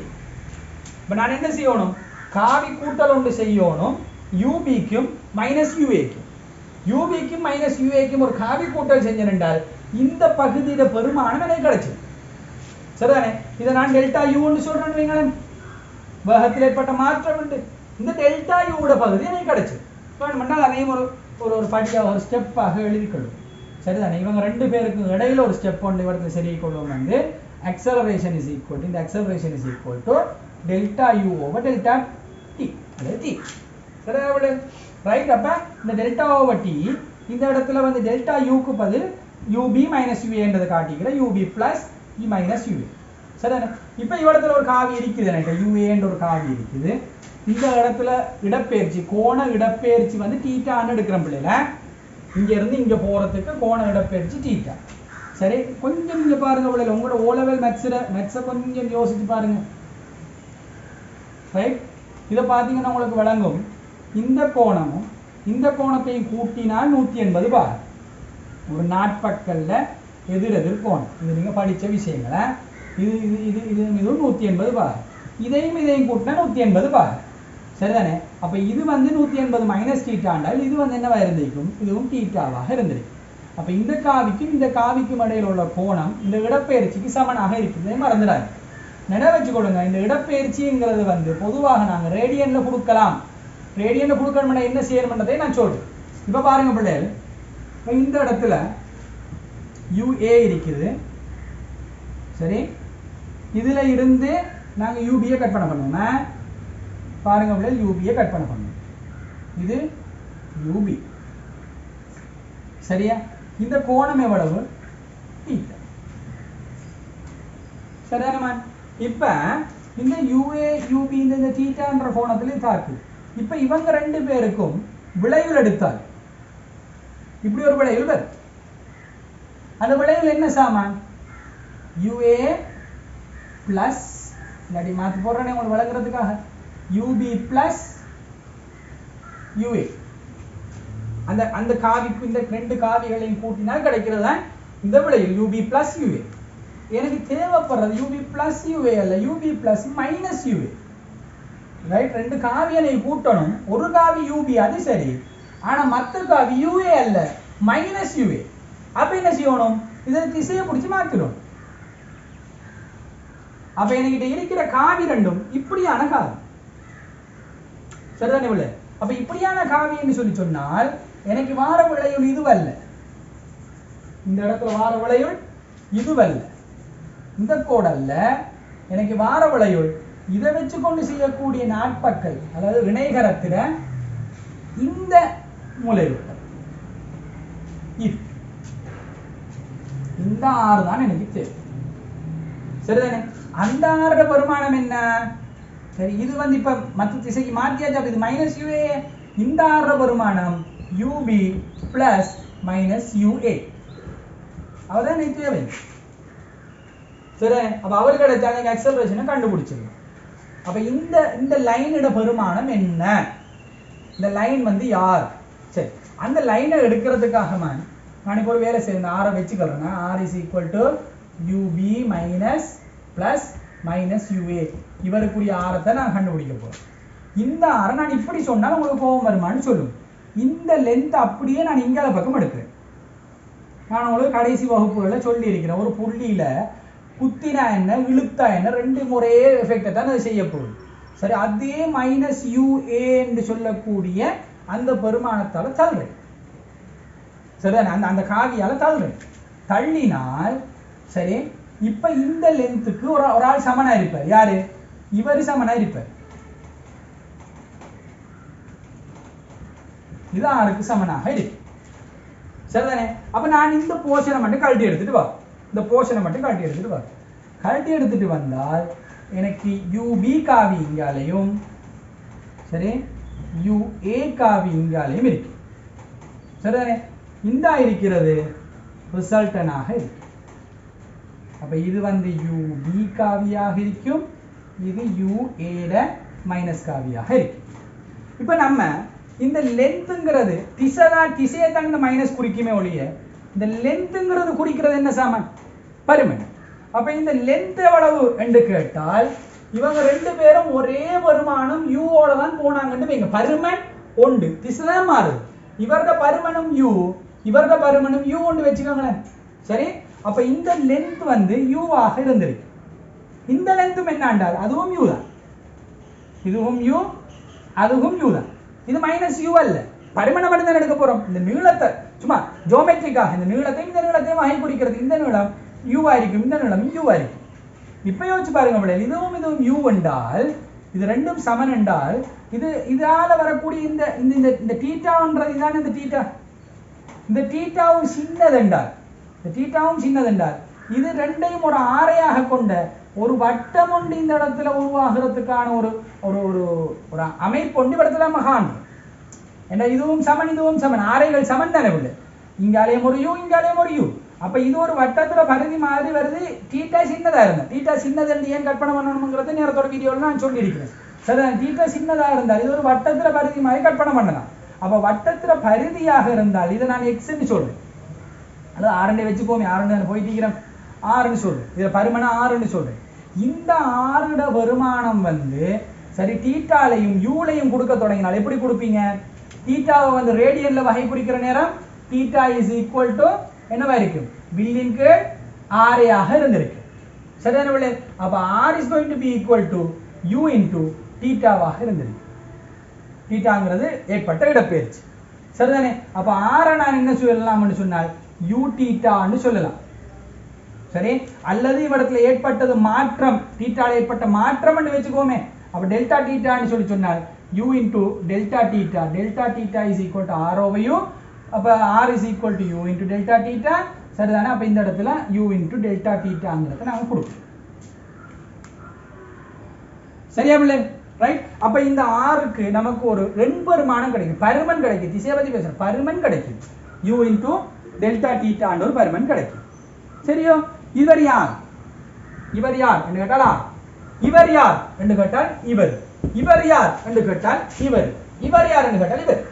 இப்போ நான் என்ன செய்யணும், காவி கூட்டல் ஒன்று செய்யணும் யூபிக்கும் மைனஸ் யூஏக்கும். யூபிக்கும் மைனஸ் யூஏக்கும் ஒரு காவி கூட்டல் செஞ்சேன் என்றால் இந்த பகுதியில பெருமானம் எனக்கு கிடைச்சது. சரிதானே? இதை நான் டெல்டா யூன்னு சொல்றேன்னு வைங்களேன், வேகத்தில் ஏற்பட்ட மாற்றம் உண்டு. இந்த டெல்டா யூட பகுதி எனக்கு கிடைச்சது. வேணுமென்றால் அதையும் ஒரு படியாக ஒரு ஸ்டெப்பாக எழுதிக்கொள்ளும். சரிதானே? இவங்க ரெண்டு பேருக்கு இடையில ஒரு ஸ்டெப் ஒன்று இவரது சரி கொள்ளும் வந்து acceleration is equal to, இந்த acceleration is equal to delta u over delta t. அல்லது t. சரியா அவளே? ரைட். அப்ப இந்த டெல்டா ஓவர் டி இந்த இடத்துல வந்து டெல்டா யூக்கு பதில் UP minus யூஏன்றதை காட்டிக்கிற UP plus E minus U A. சரிதானே? இப்போ இவ்விடத்துல ஒரு காவி இருக்குது, எனக்கு யூஏன்ற ஒரு காவி இருக்குது. இந்த இடத்துல இடப்பெயர்ச்சி கோண இடப்பெயர்ச்சி வந்து டீட்டான்னு எடுக்கிற பிள்ளைல இங்க இருந்து இங்க போறதுக்கு கோண இடப்பெயர்ச்சி டீட்டா. சரி, கொஞ்சம் இங்க பாருங்க பிள்ளைல, உங்களோட ஓ லெவல் மேத்ஸை கொஞ்சம் யோசிச்சு பாருங்க. ரைட். இதை பார்த்தீங்கன்னா உங்களுக்கு விளங்கும். இந்த கோணமும் இந்த கோணத்தையும் கூட்டினால் 180 பார். ஒரு நாட்பக்கல்ல எதிரெதிர் கோணம். இது நீங்க படிச்ச விஷயங்கள. இது இது இது இது இது 180 பார். இதையும் கூட்டினா 180 பார். சரிதானே? அப்ப இது வந்து 180 மைனஸ் டீட்டாண்டால் இது வந்து என்னவா இருந்திருக்கும், இதுவும் டீட்டாவாக இருந்திருக்கும். அப்ப இந்த காவிக்கும் இந்த காவிக்கும் இடையில் உள்ள கோணம் இந்த இடப்பெயர்ச்சிக்கு சமனாக இருக்குது. மறந்துடாது, நினைவு வச்சுக்கொள்ளுங்க. இந்த இடப்பெயர்ச்சிங்கிறது வந்து பொதுவாக நாங்கள் ரேடியன்ல கொடுக்கலாம். ரேடியன்ல கொடுக்கணும்னா என்ன செய்யணும்ன்றதை நான் சொல்றேன். இப்ப பாருங்க பிள்ளைகள், இந்த இடத்துல யூஏ இருக்குது. சரி, இதுல இருந்து நாங்க யூபியை கட் பண்ண பாருங்க பிள்ளைகள், யூபியை கட் பண்ணணும். இது யூபி. சரியா? இந்த கோணம் எவ்வளவு? தீட்டா. சரியானமா? இப்ப இந்த யூஏ யூபி இந்த தீட்டான்ற கோணத்திலே தாக்கு. இப்ப இவங்க ரெண்டு பேருக்கும் விளைவில் எடுத்தால் இப்படி ஒரு விளைவில் வரும். அந்த விளைவில் என்ன சாமான்? யூஏ பிளஸ், இல்லாட்டி மாத்தி போடுறேன் உங்களுக்கு வழங்குறதுக்காக, யூபி பிளஸ் யூஏ. அந்த அந்த காவிக்கு இந்த ரெண்டு காவிகளையும் கூட்டினால் கிடைக்கிறது தான் இந்த விளைவில் யூபி பிளஸ் யூஏ. எனக்கு தேவைப்படுறது யூபி பிளஸ் யூஏ அல்ல, U B plus minus U A. Right. ரெண்டு காவியை கூட்டணும். ஒரு காவி யூபி, அது சரி. ஆனா மற்ற காவி யூஏ அல்ல, மைனஸ் யூஏ. அப்ப என்ன செய்யணும்? இதை திசையை பிடிச்சி மாத்திடும். அப்ப என்கிட்ட இருக்கிற காவி ரெண்டும் இப்படியான காவி. சரிதானே உள்ள? அப்ப இப்படியான காவி என்று சொல்லி சொன்னால் எனக்கு வார விளையுள் இதுவல்ல, இந்த இடத்துல வார விளையுள் இதுவல்ல, இந்த கோடல்ல. எனக்கு வார விளையுள் இதை வச்சு கொண்டு செய்யக்கூடிய நாட்பக்கல், அதாவது வினைகரத்தில இந்த மூலையுள் இது, இந்த ஆறு தான் எனக்கு தேவை. சரிதானே? அந்த ஆறுட பெருமானம் என்ன? சரி, இது வந்து இப்ப மற்ற திசைக்கு மாத்தியாச்சு. இது மைனஸ் யூஏ. இந்த ஆறுட பெருமானம் யூபி பிளஸ் மைனஸ் யூஏ. அவதான் எனக்கு தேவை. சரி, அப்ப அவருக்கு கிடைச்சாங்க எக்ஸலரேஷனை கண்டுபிடிச்சிருக்கோம். அப்ப இந்த இந்த லைனோட பெருமானம் என்ன? இந்த லைன் வந்து யார்? சரி, அந்த லைனை எடுக்கிறதுக்காக நான் இப்போ ஒரு வேலை செய்யணும். ஆரை வச்சுக்கிறேன்னா r is equal to u b minus plus minus u a. இவருக்குரிய ஆரத்தை நான் கண்டுபிடிக்க போறேன். இந்த ஆரை நான் இப்படி சொன்னால் உங்களுக்கு கோபம் வருமானு சொல்லும். இந்த லென்த் அப்படியே நான் இங்கால பக்கம் எடுக்கிறேன். நான் உங்களுக்கு கடைசி வகுப்புகளை சொல்லி இருக்கிறேன். ஒரு புள்ளியில குத்தினா என்ன இழுத்தா என்ன ரெண்டு முறையே எஃபெக்டை தான் அது செய்ய போகுது. சரி, அதே மைனஸ் யூஏ என்று சொல்லக்கூடிய அந்த பெருமானத்தால தள்ளுறேன். சரிதானே? அந்த அந்த காவியால தள்ளுறேன். தள்ளினால் சரி, இப்ப இந்த லென்த்துக்கு ஒரு ஆள் சமனா இருப்பார். யாரு? இவர் சமனா இருப்பார். இது ஆருக்கு சமனாக இருக்கு. சரிதானே? அப்ப நான் இந்த போர்ஷனை மட்டும் கழட்டி எடுத்துட்டு வா. இந்த போர்ஷனை மட்டும் கழட்டி எடுத்துட்டு வா. கழட்டி எடுத்துட்டு வந்தால் எனக்கு யூபி காவி இங்காலையும் சரி, யூஏ காவி இங்காலையும் இருக்கு. சரிதானே? இந்த இருக்கிறது ரிசல்டனாக இருக்கு. அப்ப இது வந்து யூபி காவியாக இருக்கும், இது யூஏட மைனஸ் காவியாக இருக்கு. இப்ப நம்ம இந்த லென்த்ங்கிறது திசையை தான் இந்த மைனஸ் குறிக்குமே ஒழிய இந்த லென்த்ங்கிறது குறிக்கிறது என்ன சாமான்? பருமன். அப்ப இந்த லென்த் எவ்வளவு என்று கேட்டால் இவங்க ரெண்டு பேரும் ஒரே பருமானம் u ஓட தான் போனாங்கன்னு வைங்க. பருமன் ஒன்று திசை மாறுது. இவரோட பருமனும் u, இவரோட பருமனும் u ஒன்று வச்சுக்கோங்களேன். சரி, அப்ப இந்த லென்த் வந்து u ஆக இருந்திருக்கு. இந்த லென்த்தும் என்னண்டால் அதுவும் u தான், இதுவும் u, அதுவும் u தான். இது மைனஸ் u அல்ல, பரிமாணம் மட்டும் தான் எடுக்க போறோம். இந்த நீளத்தை சும்மா ஜியோமெட்ரிக்காக இந்த நீளத்தையும் இந்த நீளத்தையும் வகை குறிக்கிறது. இந்த நீளம் u ஆയിരിக்கும், இந்த நீளம் u ஆയിരിக்கும். இப்ப யோசிச்சு பாருங்க பிள்ளை, இதுவும் இதுவும் u என்றால் இது ரெண்டும் சமன் என்றால் இது இதால வரக்கூடிய இந்த இந்த இந்த தீட்டான்றது இதான இந்த தீட்டா, இந்த தீட்டாவும் சின்னதென்றால், இந்த தீட்டாவும் சின்னதென்றால் இது ரெண்டையும் ஒரு ஆரையாக கொண்ட ஒரு வட்டம் ஒன்று இந்த இடத்துல உருவாகிறதுக்கான ஒரு ஒரு ஒரு ஒரு அமைப்பு ஒன்று இடத்துல மகான். ஏன்னா இதுவும் சமன் இதுவும் சமன், ஆரைகள் சமன் தானே உள்ள, இங்காலேயும் ஒரு யூ இங்காலேயும் ஒரு யூ. அப்ப இது ஒரு வட்டத்துல பரிதி மாதிரி வருது. தீட்டா சின்னதா இருந்தா, தீட்டா சின்னது என்று ஏன் கற்பனை பண்ணணுங்கிறது நேரத்தோட வீடியோல நான் சொல்லியிருக்கிறேன். சரி, தீட்டா சின்னதா இருந்தால் இது ஒரு வட்டத்துல பரிதி மாதிரி கற்பனை பண்ணலாம். அப்ப வட்டத்துல பரிதியாக இருந்தால் இதை நான் எக்ஸ்ன்னு சொல்றேன், அல்லது ஆறுன்னு வச்சுக்கோமே, ஆறுன்னு போயிட்டீங்கிறேன், ஆறுன்னு சொல்றேன், இதுல பருமனா ஆறுன்னு சொல்றேன். இந்த ஆறுட வருமானம் வந்து சரி தீட்டாலையும் யூலையும் கொடுக்க தொடங்கினால் எப்படி கொடுப்பீங்க? தீட்டாவை வந்து ரேடியன்ல வகை குறிக்கிற நேரம் தீட்டா இஸ் ஈக்குவல் டு என்னவா இருக்கும்? வில்லின் கீழ் ஆரையாக இருந்திருக்கு. சரிதானே பிள்ளை? அப்ப R is going to be equal to U into தீட்டாவாக இருந்திருக்கு. தீட்டாங்கிறது ஏற்பட்ட இடப்பெயர்ச்சி. சரிதானே? அப்ப ஆரை நான் என்ன சொல்லலாம்னு சொன்னால் யூ தீட்டான்னு சொல்லலாம். சரி, அல்லது இவடத்துல ஏற்பட்டது மாற்றம், தீட்டால ஏற்பட்ட மாற்றம் என்று வச்சுக்கோமே. அப்ப டெல்டா தீட்டான்னு சொல்லி சொன்னால் u into delta theta, delta theta is equal to r over u. அப்ப r is equal to u into delta theta. சரிதானே? அப்ப இந்த இடத்துல u into delta theta ங்கிறத நாம கொடுப்போம். சரியா பிள்ளை? ரைட். அப்ப இந்த r க்கு நமக்கு ஒரு ரெண்டு பரிமாணம் கிடைக்கும், பருமன் கிடைக்கும். திசையை பத்தி பேசுறேன், பருமன் கிடைக்கும். u into delta theta ன்ற ஒரு பருமன் கிடைக்கும். சரியோ? இவர் யார்? இவர் யார் என்று கேட்டால் இவர் யார் என்று கேட்டால் இவர், இவர் யார் என்று கேட்டால் இவர், இவர் யார் என்று கேட்டால் இவர்.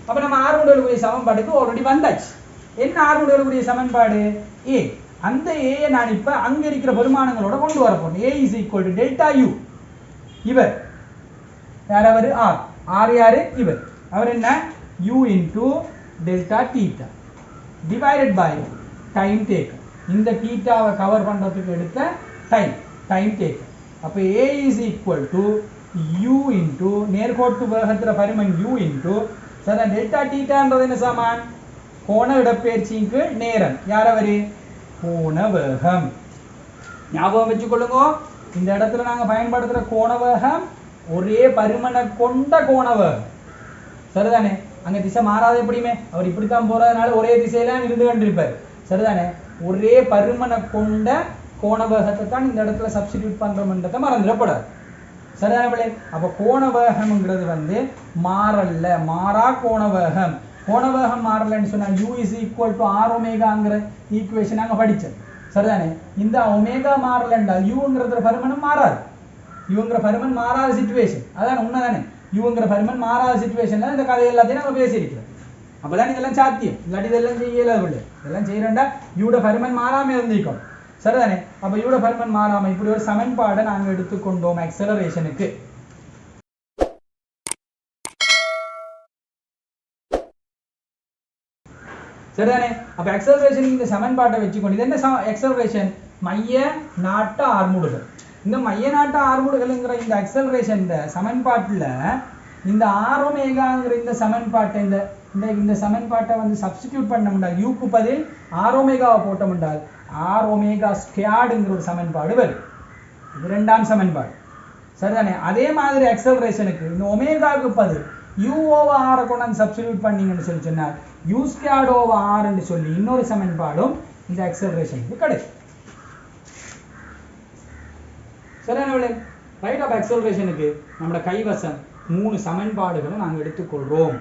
அப்ப நம்ம ஆர் உடலுக்குரிய சமன்பாடுக்கு ஆல்ரெடி வந்தாச்சு. என்ன ஆர் உடலுக்குரிய சமன்பாடு? a. அந்த a நான் இப்ப அங்க இருக்கிற பெருமானங்களோட கொண்டு வர போறேன். a is equal to delta u. இவர் யார்? அவர் r. r யாரு? இவர். அவர் என்ன? u into delta theta divided by time taken. இந்த தீட்டாவை கவர் பண்றதுக்கு எடுத்த டைம் டேக்கன். அப்ப a is equal to u into நேர்கோட்டு வேகத்துல பரிமாணம் u into சரி டெல்டா தீட்டான்றது என்ன சமம்? கோண இடப்பெயர்ச்சிக்கு நேரம். யார் அவரு? கோண வேகம். ஞாபகம் வச்சுக்கொள்ளுங்க, இந்த இடத்துல நாங்க பயன்படுத்துற கோண வேகம் ஒரே பரிமாண கொண்ட கோண வேகம். சரிதானே? அங்க திசை மாறாத எப்படியுமே அவர் இப்படித்தான் போறதுனால ஒரே திசையில இருந்து கொண்டிருப்பார். சரிதானே? ஒரே பருமன கொண்ட கோண வேகத்தை தான் இந்த இடத்துல சப்ஸ்டிடியூட் பண்றோம்ன்றதை மறந்துடப்படாது. சரிதானே பிள்ளை? அப்ப கோண வேகம்ங்கிறது வந்து மாறல்ல, மாறா கோண வேகம். கோண வேகம் மாறலன்னு சொன்னா u is equal to r ஒமேகாங்கிற ஈக்குவேஷன் நாங்க படிச்சோம். சரிதானே? இந்த ஒமேகா மாறலண்டா யூங்கிறதுல பருமனம் மாறாது. யூங்கிற பருமன் மாறாத சிச்சுவேஷன், அதான் உண்மைதானே? யூங்கிற பருமன் மாறாத சிச்சுவேஷன்ல இந்த கதை எல்லாத்தையும் நம்ம பேசியிருக்கிறோம். அப்பதான் இதெல்லாம் சாத்தியம், இல்லாட்டி இதெல்லாம் செய்யல. இதெல்லாம் செய்யறா யூட பருமன் மாறாம இருந்திருக்கும். சரிதானே? அப்ப யூட பருமன் மாறாம இப்படி ஒரு சமன்பாடை நாங்க எடுத்துக்கொண்டோம் ஆக்சலரேஷனுக்கு. சரிதானே? அப்ப ஆக்சலரேஷனுக்கு இந்த சமன்பாட்டை வச்சுக்கொண்டு இது என்ன ஆக்சலரேஷன்? மைய நாட்ட ஆர்முடுகள். இந்த மைய நாட்ட ஆர்முடுகள்ங்கிற இந்த ஆக்சலரேஷன் சமன்பாட்டுல இந்த ஆர் ஒமேகாங்கிற இந்த சமன்பாட்டை இந்த சமன்பாட்டை வந்து சப்ஸ்டிடியூட் பண்ணோம்னால் யூக்கு பதில் ஆர் ஒமேகாவை போட்டோம்னால் ஆர் ஒமேகா ஸ்கொயர்டுங்கிற ஒரு சமன்பாடு வரும். இது இரண்டாம் சமன்பாடு. சரிதானே? அதே மாதிரி ஆக்சலரேஷனுக்கு இந்த ஒமேகாவுக்கு பதில் u over r கொண்டு சப்ஸ்டிடியூட் பண்ணீங்கன்னு சொல்லி சொன்னா u squared over r ன்னு சொல்லி இன்னொரு சமன்பாடும் இந்த ஆக்சலரேஷனுக்கு கிடைக்கும். சரிதானே? ரைட். ஆஃப் ஆக்சலரேஷனுக்கு நம்ம கைவசம் 3 சமன்பாடுகளை நாங்கள் எடுத்துக்கொள்றோம்.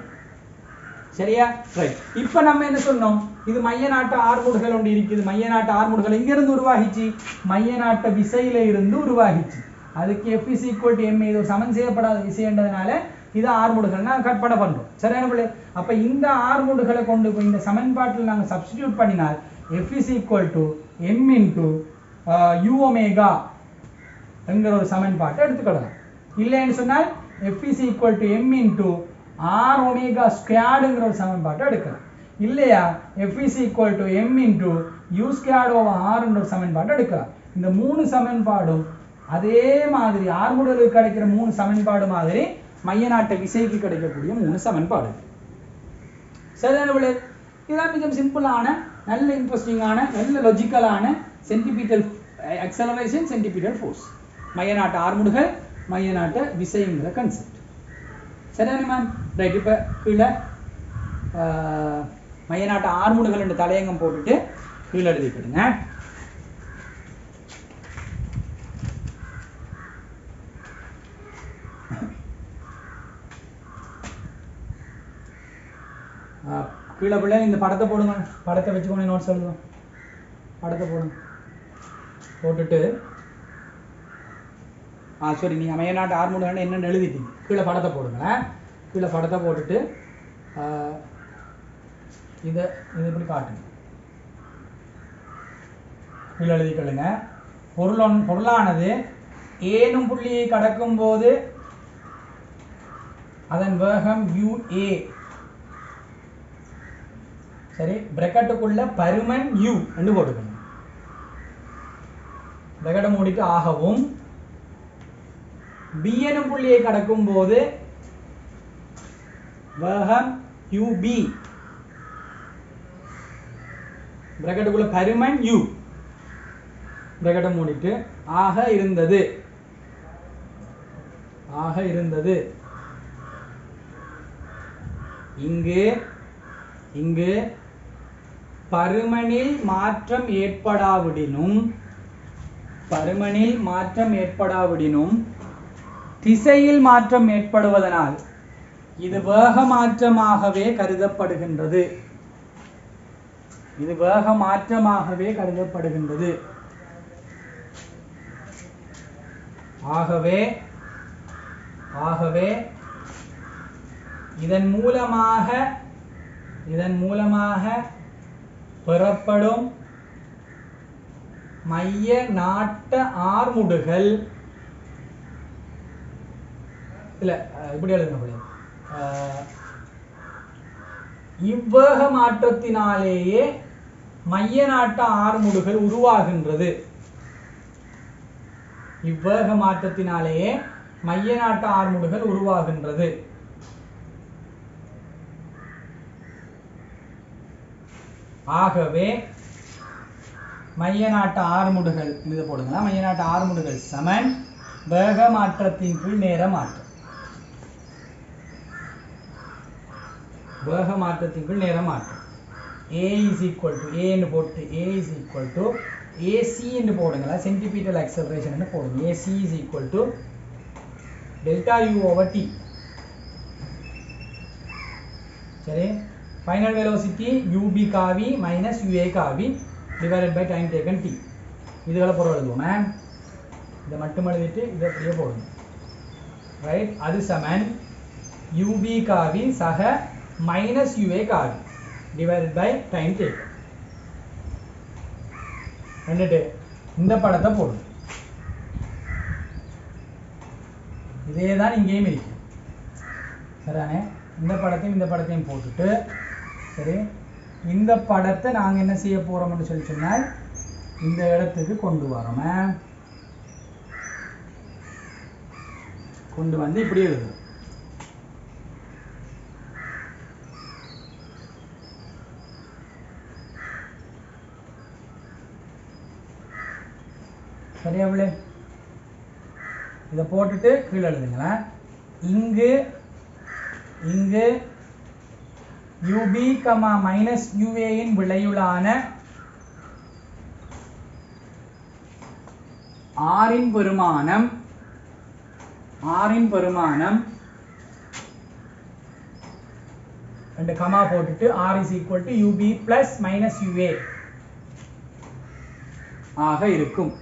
சரியா? ரைட். இப்ப நம்ம என்ன சொன்னோம்? இது மைய நாட்ட ஆர்முடுகள் ஒன்று இருக்குது. மைய நாட்ட ஆர்முடுகள் எங்க இருந்து உருவாகிச்சு? மைய நாட்ட விசையில இருந்து உருவாகிச்சு. அதுக்கு f is equal to m இது சமன் செய்யப்படாத விசைன்றதுனால இது ஆர்முடுகள் நான் கற்பனை பண்றோம். சரியான பிள்ளை? அப்ப இந்த ஆர்முடுகளை கொண்டு போய் இந்த சமன்பாட்டில் நாங்கள் சப்ஸ்டிடியூட் பண்ணினால் f is equal to m into u omega என்கிற ஒரு சமன்பாட்டை எடுத்துக்கலாம். இல்லைன்னு சொன்னால் f is equal to m into r omega ஸ்கொயர்டுங்கிற ஒரு சமன்பாட்டை எடுக்கலாம். இல்லையா f is equal to m into u squared over r என்ற ஒரு சமன்பாட்டை எடுக்கலாம். இந்த மூணு சமன்பாடும் அதே மாதிரி ஆர்முடலுக்கு கிடைக்கிற மூணு சமன்பாடு மாதிரி மைய நாட்ட விசைக்கு கிடைக்கக்கூடிய மூணு சமன்பாடு. சரியான இதுதான் மிக சிம்பிளான நல்ல இன்ட்ரெஸ்டிங்கான நல்ல லாஜிக்கலான சென்டிபீட்டல் அக்சலரேஷன் சென்டிபீட்டல் ஃபோர்ஸ் மைய நாட்ட ஆர்முடுகள் மைய நாட்ட விசைங்கிற கான்செப்ட். சரியான மேம் ரைட். இப்போ கீழே மைய நாட்ட ஆர்முடுகள் என்று தலையங்கம் போட்டுட்டு கீழே எழுதிக்கிடுங்க. கீழே பிள்ளை இந்த படத்தை போடுங்க. படத்தை வச்சுக்கோங்க, நோட்ஸ் எழுதுவோம். படத்தை போடுங்க. போட்டுட்டு சாரி நீங்கள் மைய நாட்டு ஆர்முடுகள் என்னென்னு எழுதிட்டீங்க. கீழே படத்தை போடுங்களேன். கீழே படத்தை போட்டுட்டு இதை இப்படி காட்டுங்க. கீழே எழுதிக்கொள்ளுங்க. பொருளானது ஏனும் புள்ளியை கடக்கும் போது அதன் வேகம் UA. சரி, பிரக்கெட்டுக்குள்ள பருமன் U என்று போட்டுக்கணும். பிரக்கெட்டை மூடிட்டு ஆகவும் B எனும் புள்ளியை கடக்கும் போது வேகம் UB. பிரக்கெட்டுக்குள்ள பருமன் U. பிரக்கெட்டை மூடிட்டு ஆக இருந்தது இங்கு பருமனில் மாற்றம் ஏற்படாவிடினும் திசையில் மாற்றம் ஏற்படுவதனால் இது வேக மாற்றமாகவே கருதப்படுகின்றது. ஆகவே இதன் மூலமாக பெறப்படும் மைய நாட்ட ஆர்முடுகள் இப்படி எழுதுங்க. இவ்வேக மாற்றத்தினாலேயே மைய நாட்ட ஆர்முடுகள் உருவாகின்றது. ஆகவே மைய நாட்ட ஆர்முடுகள் இது போடுங்களா. மைய நாட்ட ஆர்முடுகள் சமன் வேக மாற்றத்தின் கீழ் நேர மாற்றம். A is equal to A என்று போட்டு A is equal to AC என்று போடுங்களா. சென்டிபீட்டல் அக்சலரேஷன் என்று போடுங்க. AC is equal to delta U over T. சரி, ஃபைனல் வெலோசிட்டி UB காவி மைனஸ் UA காவி divided by time taken T. இதுகளை பொருள் எழுதுவோம். இதை மட்டும் எழுதிட்டு இதை அப்படியே போடணும். ரைட். அது சமன் UB காவி சக மைனஸ் UA காவி டிவைடட் பை டைம் டேக்கன். வந்துட்டு இந்த படத்தை போடணும். இதே தான் இங்கேயும் இருக்கு. சரிதானே? இந்த படத்தையும் போட்டுட்டு சரி, இந்த படத்தை நாங்கள் என்ன செய்ய போகிறோம்னு சொன்னால் இந்த இடத்துக்கு கொண்டு வரோம். கொண்டு வந்து இப்படி எழுதுறோம். சரியா பிள்ளை? இதை போட்டுட்டு கீழே எழுதுங்களேன். இங்கு UB, மைனஸ் UA இன் விளைவுளான R இன் பெருமானம் ரெண்டு கமா போட்டுட்டு R is equal to UB plus minus UA ஆக இருக்கும்.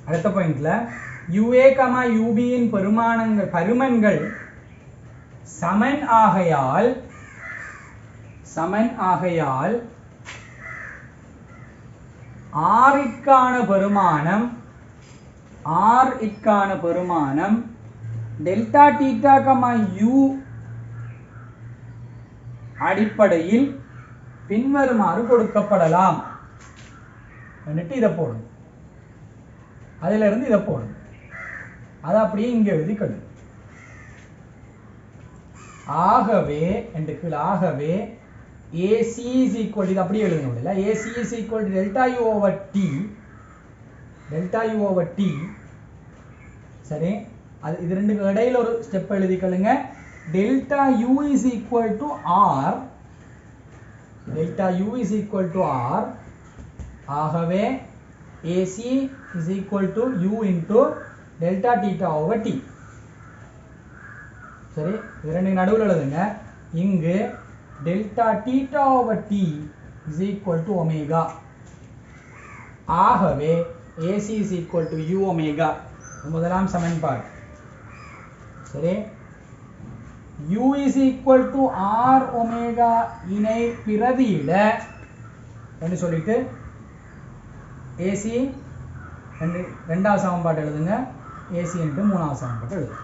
அடுத்த பாயிண்ட்ல UA, UB இன் பருமன்கள் சமன் ஆகையால் R க்கான பெருமானம் டெல்டா தீட்டா U அடிப்படையில் பின்வருமாறு கொடுக்கப்படலாம். இதை போடும், அதிலிருந்து இதை போடும், அதை அப்படியே இங்கே எழுதிக்கணும். ஆகவே AC is equal, இது அப்படியே எழுதணும் இல்ல, AC is equal to delta U over T. சரி, இது ரெண்டுக்கு இடையில ஒரு step எழுதிக்கலுங்க. delta U is equal to R. ஆகவே AC is equal to U into delta theta over T. சரி, இது ரெண்டு நடுவுல எழுதுங்க. இங்கு delta theta over T is equal to omega. ஆகவே AC is equal to U omega. முதலாம் சமன்பாடு. சரி, U is equal to R omega இனை பிரதியிட என்று சொல்லிட்டு AC ரெண்டாவது சமன்பாடு எழுதுங்க, AC into மூணாவது சமன்பாடு எழுதுங்க.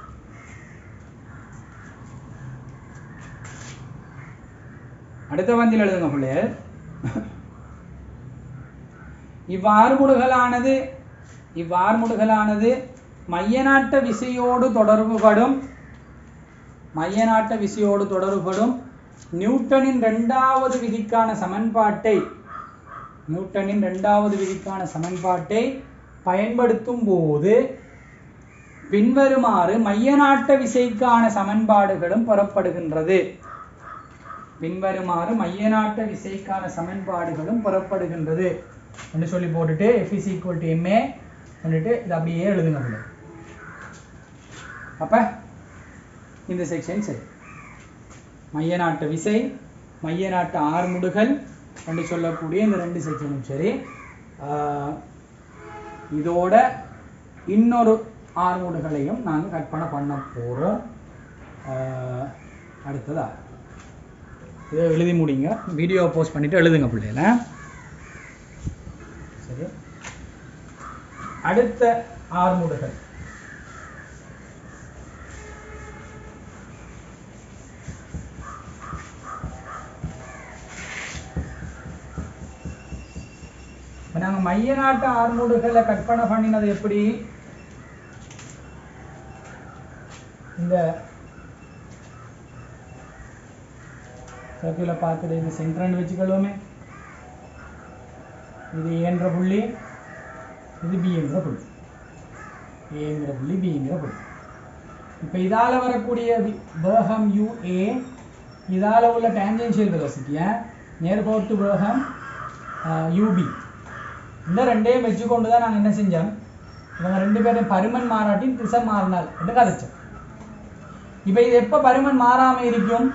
அடுத்த வந்தியில் எழுதுங்க பிள்ளைகள். இவ்வாறுமுடுகலானது மையநாட்ட விசையோடு தொடர்புபடும் நியூட்டனின் இரண்டாவது விதிக்கான சமன்பாட்டை பயன்படுத்தும் போது பின்வருமாறு மையநாட்ட விசைக்கான சமன்பாடுகளும் பெறப்படுகின்றது. என்று சொல்லி போட்டுட்டு F is equal to MA பண்ணிட்டு இது அப்படியே எழுதுங்க. அப்ப இந்த செக்ஷன் சரி, மையநாட்ட விசை, மையநாட்ட ஆர்முடுகல் என்று சொல்லக்கூடிய இந்த ரெண்டு செக்ஷனும் சரி. இதோட இன்னொரு ஆர்முடுகளையும் நாங்கள் கற்பனை பண்ண போகிறோம். அடுத்ததா இதை எழுதி முடிங்க, வீடியோ போஸ்ட் பண்ணிட்டு எழுதுங்க பிள்ளைகள. சரி, அடுத்த ஆர்முடுகல் நாங்கள் மைய நாட்டு ஆர்முடுகளை கற்பனை பண்ணினது எப்படி? இந்த சர்க்கிளை பார்த்துட்டு இந்த சென்டர்னு வச்சுக்கொள்வோமே. இது ஏன்ற புள்ளி, இது பிங்கிற புள்ளி, ஏங்கிற புள்ளி, பிங்கிற புள்ளி. இப்போ இதால் வரக்கூடிய வேகம் UA, இதால் உள்ள டேஞ்சென்ஷியல் வெலாசிட்டியை நேர்கோட்டு வேகம் UB, இந்த ரெண்டையும் வச்சுக்கொண்டு தான் நாங்கள் என்ன செஞ்சோம், இவங்க ரெண்டு பேரும் பருமன் மாறாட்டி திசை மாறினால் என்று கதைச்சோம். இப்போ இது எப்போ பருமன் மாறாமல் இருக்கும்?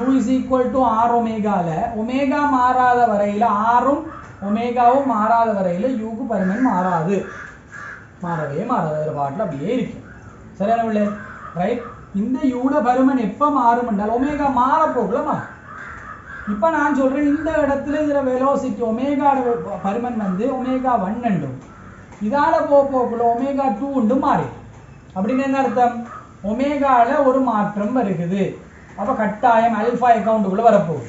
U is equal to R ஒமேகால ஒமேகா மாறாத வரையில், ஆரும் ஒமேகாவும் மாறாத வரையில் யூக்கு பருமன் மாறாது, மாறவே மாறாத ஒரு பாட்டில் அப்படியே இருக்கும். சரியான பிள்ளை, ரைட்? இந்த யூட பருமன் எப்போ மாறும் என்றால் ஒமேகா மாற போகல மாறும். இப்போ நான் சொல்கிறேன், இந்த இடத்துல இதில் வெலோசிட்டி ஒமேகாட பருமன் வந்து ஒமேகா 1 என்றும், இதால் போக்குள்ள ஒமேகா 2 உண்டு மாறி. அப்படின்னு என்ன அர்த்தம்? ஒமேகாவில் ஒரு மாற்றம் வருகுது. அப்போ கட்டாயம் அல்ஃபா அக்கௌண்ட்டுக்குள்ளே வரப்போகுது.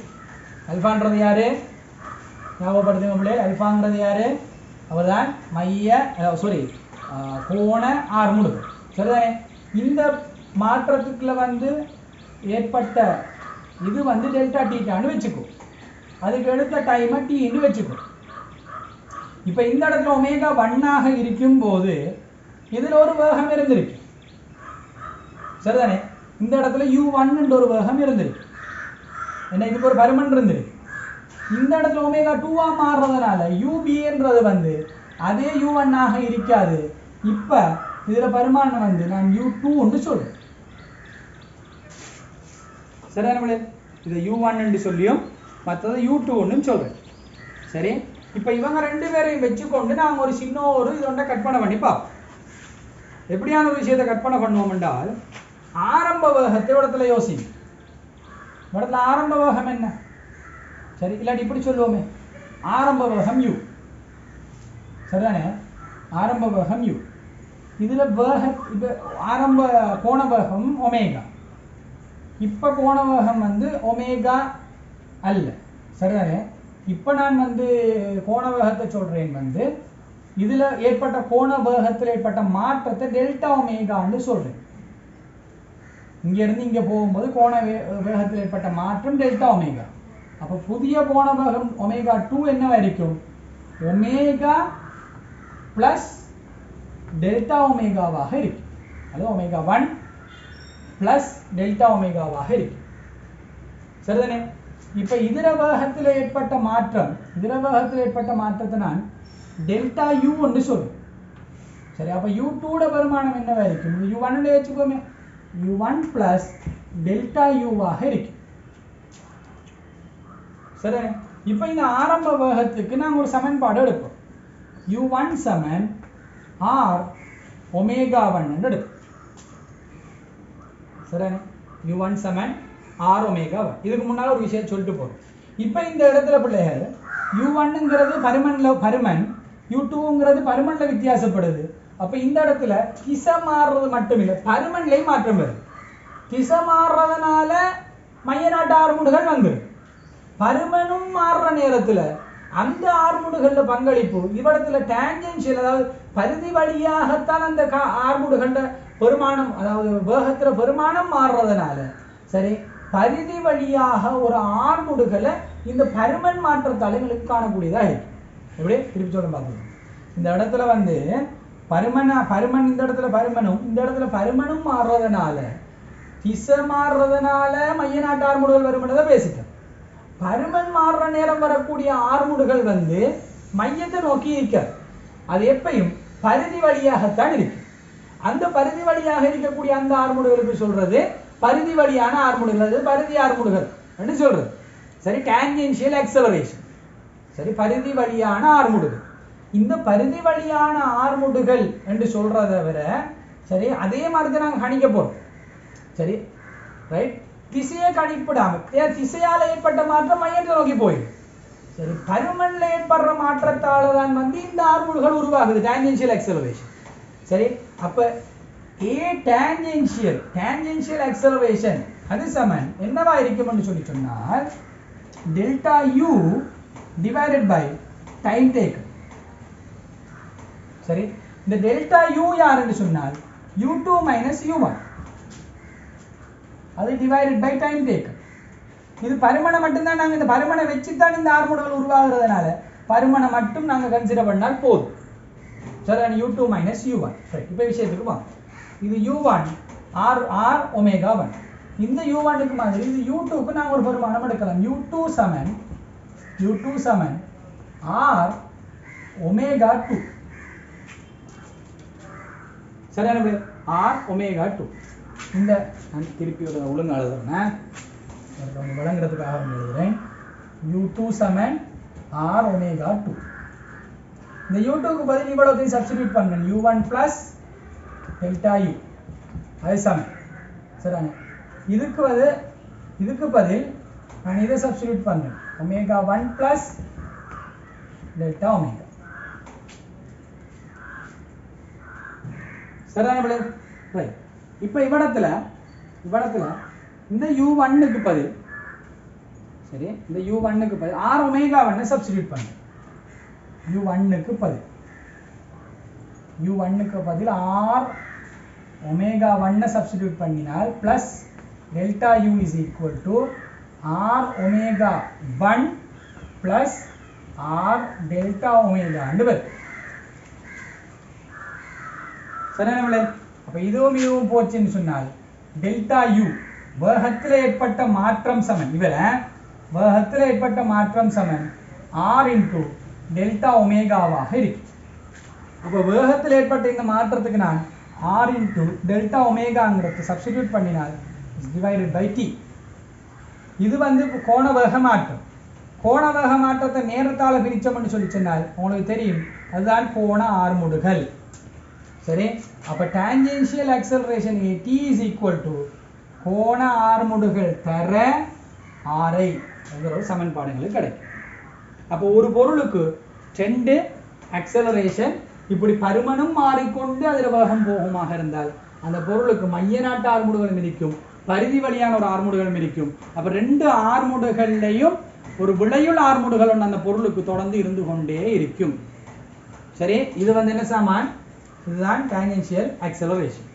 அல்ஃபான்றது யாரு? ஞாபகப்படுத்துங்க பிள்ளைகள், அல்ஃபாங்கிறது யாரு? அவர் தான் கோண ஆர்முடுகல். சரிதானே? இந்த மாற்றத்துக்குள்ள வந்து ஏற்பட்ட இது வந்து டெல்டா டீட்டான்னு வச்சுக்கோ, அதுக்கு எடுத்த டைமை டீன்னு வச்சுக்கோ. இப்போ இந்த இடத்துல ஒமேகா 1ஆக இருக்கும் போது இதில் ஒரு வேகம் இருந்திருக்கு. சரிதானே? இந்த இடத்துல U1 ஒரு வேகம் இருந்திருக்கு, என்ன இதுக்கு ஒரு பருமன் இருந்திருக்கு. இந்த இடத்துல ஒமேகா 2ஆ மாறுறதுனால UBன்றது வந்து அதே U1ஆக இருக்காது. இப்போ இதில் பருமானம் வந்து நான் U2 சொல்றேன். சரியான? இதை U1 சொல்லியும் மற்றது U2 சொல்றேன். சரி, இப்போ இவங்க ரெண்டு பேரையும் வச்சுக்கொண்டு நாங்கள் ஒரு சின்ன ஒரு இதோட கற்பனை பண்ணி பார்ப்போம். எப்படியான ஒரு விஷயத்தை கற்பனை பண்ணுவோம் என்றால் ஆரம்ப வேகத்தை இடத்துல யோசிங்க. இடத்துல ஆரம்ப வேகம் என்ன? சரி, இல்லாட்டி இப்படி சொல்லுவோமே, ஆரம்ப வேகம் u. சரிதானே? ஆரம்ப வேகம் u. இதுல வேக இப்ப ஆரம்ப கோண வேகம் ஒமேகா. இப்ப கோண வேகம் வந்து ஒமேகா அல்ல. சரிதானே? இப்ப நான் வந்து கோண வேகத்தை சொல்றேன் வந்து இதுல ஏற்பட்ட கோண வேகத்தில் ஏற்பட்ட மாற்றத்தை டெல்டா ஒமேகான்னு சொல்றேன். இங்க இருந்து இங்க போகும்போது கோண வேகத்தில் ஏற்பட்ட மாற்றம் டெல்டா ஒமேகா. அப்ப புதிய கோண வேகம் ஒமேகா 2 என்னவா இருக்கும்? ஒமேகா பிளஸ் டெல்டா ஒமேகாவாக இருக்கும். அது ஒமேகா 1 பிளஸ் டெல்டா ஒமேகாவாக இருக்கும். சரிதானே? இப்ப இதர வேகத்தில் ஏற்பட்ட மாற்றத்தை நான் டெல்டா யூ என்று சொல்றேன். சரி, அப்ப u2 பெருமானம் என்னவா இருக்கும்? u1 வச்சுக்கோமே, u1 பிளஸ் டெல்டா யூவாக இருக்கும். சரிதானே? இப்ப இந்த ஆரம்ப வேகத்துக்கு நாங்கள் ஒரு சமன்பாடு எடுப்போம். u1 சமன் r ஒமேகா 1 என்று எடுப்போம். சரிதானே? u1 சமன் r ஒமேகா 1. இதுக்கு முன்னால ஒரு விஷயம் சொல்லிட்டு போறோம். இப்ப இந்த இடத்துல பிள்ளைகள் u1ங்கிறது பருமன், u2ங்கிறது பருமன்ல வித்தியாசப்படுது. அப்ப இந்த இடத்துல திசை மாறுறது மட்டும் இல்லை, பருமன்லையும் மாற்றம் வருது. திசை மாறுறதுனால மைய நாட்டு ஆர்முடுகள் வந்துடும். பருமனும் மாறுற நேரத்துல அந்த ஆர்முடுகள பங்களிப்பு இவ்விடத்துல டான்ஜென்ஷியல், அதாவது பரிதி வழியாகத்தான் அந்த ஆர்முடுகள பெருமானம், அதாவது வேகத்துல பெருமானம் மாறுறதுனால சரி பரிதி வழியாக ஒரு ஆர்முடுகளை இந்த பருமன் மாற்றத்தால் எங்களுக்கு காணக்கூடியதா இருக்கு. எப்படி திருப்பி சொல்ல பார்க்கணும். இந்த இடத்துல வந்து பருமன் இந்த இடத்துல பருமனும் இந்த இடத்துல பருமனும் மாறுறதுனால திசை மாறுறதுனால மைய நாட்டு ஆர்முடுகள் வருமானதை பேசிட்டோம். பருமன் மாறுற நேரம் வரக்கூடிய ஆர்முடுகள் வந்து மையத்தை நோக்கி இருக்காது. அது எப்பயும் பரிதி வழியாகத்தான் இருக்கு. அந்த பரிதி வழியாக இருக்கக்கூடிய அந்த ஆர்முடுகளுக்கு சொல்றது பரிதி வழியான ஆர்முடுகள், அது பரிதி ஆர்முடுகள் என்று சொல்றது. சரி, டான்ஜென்ஷியல் ஆக்சலரேஷன். சரி, பரிதி வழியான ஆர்முடுகள். இந்த பரிதி வழியான ஆர்முடுகள் என்று சொல்றதை விட சரி அதே மாதிரி நாங்கள் கணிக்க போறோம். சரி ரைட், திசையை கணிப்பிடாம திசையால ஏற்பட்ட மாற்றம் மையத்தை நோக்கி போயிடும். சரி, பருமன்ல ஏற்படுற மாற்றத்தால தான் வந்து இந்த ஆர்முடுகள் உருவாகுது, டான்ஜென்ஷியல் ஆக்சலரேஷன். சரி, அப்ப A டான்ஜென்ஷியல் ஆக்சலரேஷன் அது சமன் என்னவா இருக்கும்னு சொல்லி சொன்னால் delta U divided by time taken. சரி, இந்த டெல்டா U யாருன்னு சொன்னால் u2 மைனஸ் u1, அது டிவைடட் பை டைம் டேக்கன். இது பருமனை மட்டும்தான், நாங்கள் இந்த பருமனை வச்சுதான் இந்த ஆர்முடுகள் உருவாகிறதுனால பருமனை மட்டும் நாங்கள் கன்சிடர் பண்ணால் போதும். சரி, u2 மைனஸ் u1. இப்போ விஷயத்துக்கு வாங்க. இது u1 r ஒமேகா 1. இந்த u1க்கு மாதிரி இது u2க்கு நாங்கள் ஒரு பெருமானம் எடுக்கலாம். u2 சமன் r ஒமேகா 2. சரியான பேர் r ஒமேகா 2. இந்த நான் திருப்பி ஒரு ஒழுங்கு எழுதுறேன், விளங்குறதுக்காக எழுதுறேன். u2 சமன் r ஒமேகா 2. இந்த u2க்கு பதில் இவ்வளவு சப்ஸ்டிட்யூட் பண்ணேன், u1 பிளஸ் டெல்டா u, அது சமன். சரிதானே? இதுக்கு பதில் நான் இதை சப்ஸ்டிட்யூட் பண்ணேன், ஒமேகா 1 பிளஸ் டெல்டா ஒமேகா. சரிதானே பிள்ளை? ரைட். இப்போ இவ்விடத்துல இந்த u1க்கு பதில் சரி, இந்த u1க்கு பதில் r ஒமேகா 1 சப்ஸ்டிட்யூட் பண்ணேன். u1க்கு பதில் r ஒமேகா 1 சப்ஸ்டிட்யூட் பண்ணினால் plus delta u is equal to r omega 1 plus r delta omega வரும். சரியான? அப்ப இதுவும் போச்சுன்னு சொன்னால் டெல்டா u வேகத்தில் ஏற்பட்ட மாற்றம் சமன், வேகத்தில் ஏற்பட்ட மாற்றம் சமன் r இன்டு டெல்டா ஒமேகாவாக இருக்கு. அப்போ வேகத்தில் ஏற்பட்ட இந்த மாற்றத்துக்கு நான் r இன்டு டெல்டா ஒமேகாங்கிறது சப்ஸ்டிட்யூட் பண்ணினால் டிவைடட் பை t. இது வந்து கோண வேக மாற்றம். கோண வேக மாற்றத்தை நேரத்தால் பிரிச்சோம்னு சொல்லி சொன்னால் உங்களுக்கு தெரியும், அதுதான் கோண ஆர்முடுகள். சரி, அப்ப tangential acceleration AT is equal to கோண ஆர்முடுகள் தர RI என்கிற ஒரு சமன்பாடு எங்களுக்கு கிடைக்கும். அப்போ ஒரு பொருளுக்கு 2 ஆக்சலரேஷன் இப்படி பருமனும் மாறிக்கொண்டு அதில் வேகம் போகுமாக இருந்தால் அந்த பொருளுக்கு மைய நாட்டு ஆர்முடுகளும் இருக்கும், பரிதி வழியான ஒரு ஆர்முடுகளும் இருக்கும். அப்போ 2 ஆர்முடுகள்லையும் ஒரு விளையுள் ஆர்முடுகள் ஒன்று அந்த பொருளுக்கு தொடர்ந்து இருந்து கொண்டே இருக்கும். சரி, இது வந்து என்ன சாமான்? இதுதான் டான்ஜென்ஷியல் ஆக்சலரேஷன்.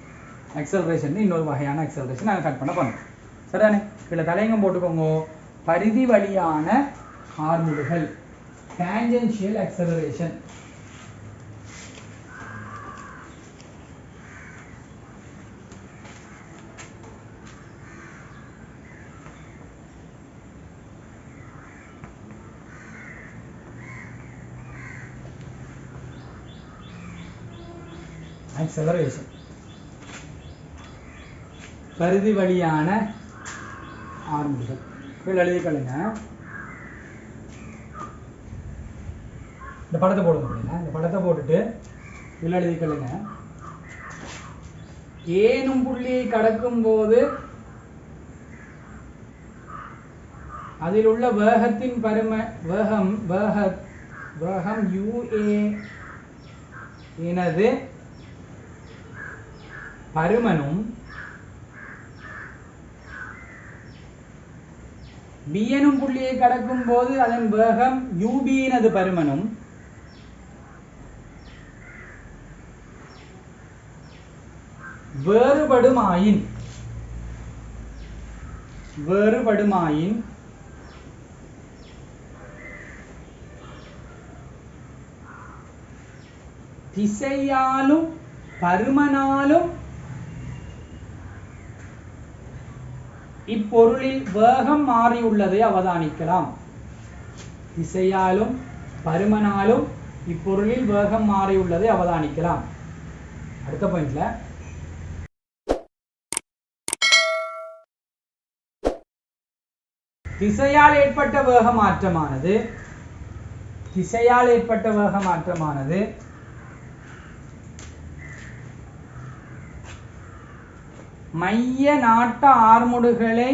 ஆக்சலரேஷன் இன்னொரு வகையான ஆக்சலரேஷன் நாங்கள் கட் பண்ண போனோம். சரிதானே? இதில் தலையங்கம் போட்டுக்கோங்க. பரிதி வழியான ஆர்முடுகள் டான்ஜென்ஷியல் ஆக்சலரேஷன். ஆக்சலரேஷன் பரிதி வழியான ஆர்முடுகள். எழுதிக்கொள்ளுங்க. இந்த படத்தை போடுங்க. இந்த படத்தை போட்டுட்டு இதில் எழுதிக்கொள்ளுங்க. ஏனும் புள்ளியை கடக்கும் போது அதில் உள்ள வேகத்தின் வேகம் UA எனது பருமனும் B எனும் புள்ளியை கடக்கும் போது அதன் வேகம் UB எனது பருமனும் வேறுபடுமாயின் திசையாலும் பருமனாலும் இப்பொருளில் வேகம் மாறியுள்ளதை அவதானிக்கலாம். திசையாலும் பருமனாலும் இப்பொருளில் வேகம் மாறியுள்ளதை அவதானிக்கலாம். அடுத்த பாயிண்ட்ல திசையால் ஏற்பட்ட வேக மாற்றமானது மைய நாட்ட ஆர்முடுகளை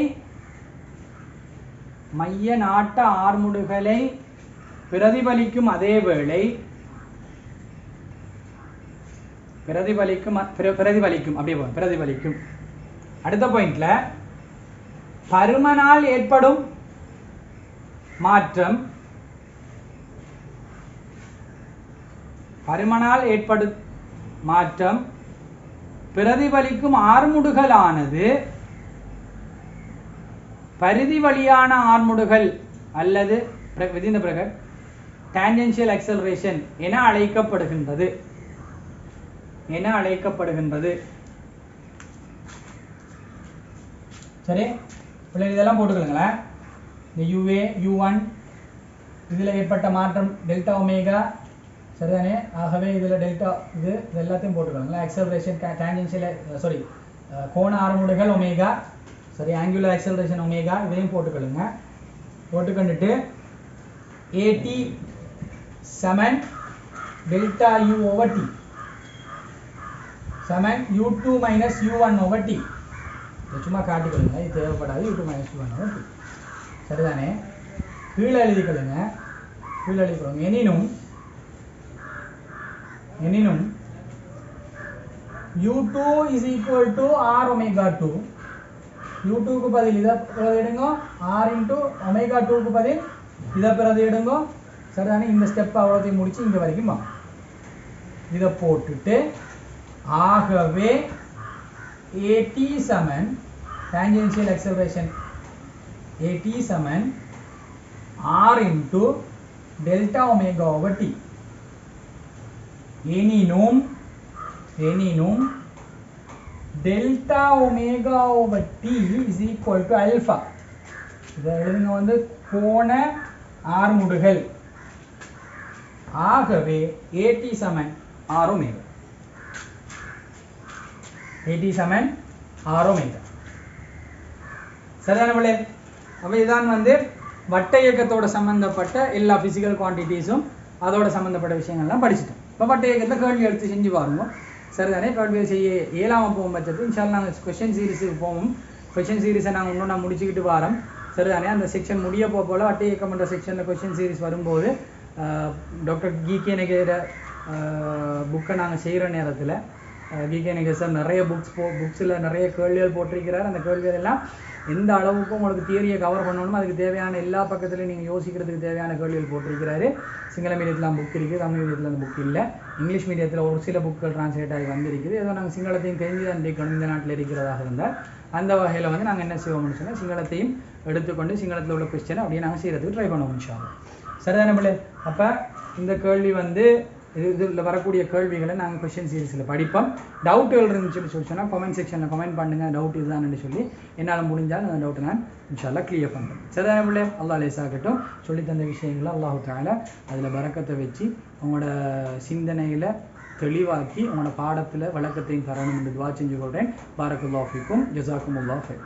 பிரதிபலிக்கும் அதே வேளை பிரதிபலிக்கும். அடுத்த பாயிண்ட்ல பருமனால் ஏற்படும் மாற்றம் பிரதிபலிக்கும் ஆர்முடுகளானது பரிதி வழியான ஆர்முடுகள் அல்லது டான்ஜென்ஷியல் ஆக்சலரேஷன் என அழைக்கப்படுகின்றது. சரி, இதெல்லாம் போட்டுக்கொள்ளுங்களேன். இந்த UA U1 இதில் ஏற்பட்ட மாற்றம் டெல்டா ஒமேகா. சரிதானே? ஆகவே இதில் டெல்டா இது எல்லாத்தையும் போட்டுக்கொள்ளுங்களேன். ஆக்சலரேஷன் டான்ஜென்ஷியல் கோண ஆர்முடுகள் ஒமேகா. சரி, ஆங்குலர் ஆக்சலரேஷன் ஒமேகா இதையும் போட்டுக்கொள்ளுங்க. போட்டுக்கொண்டுட்டு AT சமன் டெல்டா U over T சமன் U2 minus U1 over T. சும்மா காட்டிக்கொள்ளுங்க, இது தேவைப்படாது. U2 minus U1 over T. சரிதானே? கீழே எழுதிக்கொள்ளுங்க. எனினும் U2 is equal to R omega 2. U2 க்கு பதில் இதை பிரதியிடுங்க, R into omega 2 க்கு பதில் இதை பிரதியிடுங்க. சரிதானே? இந்த ஸ்டெப் அவ்வளோத்தையும் முடிச்சு இங்கே வரைக்கும் வாங்க. இதை போட்டுட்டு ஆகவே AT சமன் டான்ஜென்ஷியல் ஆக்சலரேஷன் AT சமன் R into delta omega over T. எனினும் delta omega over T is equal to alpha. இதை எழுதுங்க வந்து கோண ஆர்முடுகள். ஆகவே AT சமன் R omega. AT சமன் R omega. சரிதான பிள்ளை? அப்போ இதான் வந்து வட்ட இயக்கத்தோட சம்பந்தப்பட்ட எல்லா பிசிக்கல் குவான்டிட்டிஸும் அதோட சம்பந்தப்பட்ட விஷயங்கள்லாம் படிச்சுட்டோம். இப்போ வட்ட இயக்கத்தை கேள்வி எடுத்து செஞ்சு பாருங்க. சரிதானே. கேள்விகள் செய்ய இயலாமல் போகும் பட்சத்தில் இன்ஷால்லா நாங்கள் கொஷின் சீரிஸுக்கு போவோம். கொஷின் சீரிஸை நாங்கள் இன்னும் நான் முடிச்சுக்கிட்டு வரோம். சரிதானே. அந்த செக்ஷன் முடிய போல வட்டி இயக்கமன்ற செக்ஷனில் கொஷின் சீரிஸ் வரும்போது டாக்டர் GK நகேர புக்கை நாங்கள் செய்கிற நேரத்தில் GK நகேர் சார் நிறைய புக்ஸில் நிறைய கேள்விகள் போட்டிருக்கிறார். அந்த கேள்விகள் எல்லாம் எந்த அளவுக்கு உங்களுக்கு தியரியை கவர் பண்ணணுமோ அதுக்கு தேவையான எல்லா பக்கத்துலையும் நீங்கள் யோசிக்கிறதுக்கு தேவையான கேள்விகள் போட்டிருக்கிறாரு. சிங்கள மீடியத்தில் புக் இருக்குது, தமிழ் மீடியத்தில் அந்த புக் இல்லை. இங்கிலீஷ் மீடியத்தில் ஒரு சில புக்கள் டிரான்ஸ்லேட் ஆகி வந்திருக்குது. ஏதோ நாங்கள் சிங்களத்தையும் தெரிஞ்சு தான் இருக்கணும் இந்த நாட்டில் இருக்கிறதாக இருந்தால் அந்த வகையில் வந்து நாங்கள் என்ன செய்வோம்னு சொன்னால் சிங்களத்தையும் எடுத்துக்கொண்டு சிங்களத்தில் உள்ள கொஸ்டினை அப்படியே நாங்கள் செய்கிறதுக்கு ட்ரை பண்ணுவோம் இன்ஷால்லா. சரிதானே பிள்ளை. அப்போ இந்த கேள்வி வந்து இதில் வரக்கூடிய கேள்விகளை நாங்கள் கொஷின் சீரிஸில் படிப்போம். டவுட்டுகள் இருந்துச்சுன்னு சொன்னால் கமெண்ட் செக்ஷனில் கமெண்ட் பண்ணுங்கள். டவுட் இதுதான்னு சொல்லி என்னால் முடிஞ்சால் அந்த டவுட்டை நான் இன்ஷால்லா கிளியர் பண்ணுறேன். சரிதானே பிள்ளை. அல்லாஹ் லேசாகட்டும். சொல்லித்தந்த விஷயங்களை அல்லாஹு தஆலா அதில் பரக்கத்தை வச்சு உங்களோட சிந்தனையில் தெளிவாக்கி உங்களோட பாடத்தில் விளக்கத்தையும் தரணும் என்று துவா செஞ்சு கொள்கிறேன். பாரக்கல்லாஹு ஃபீக்கும். ஜஸாக்குமுல்லாஹ் ஹைர்.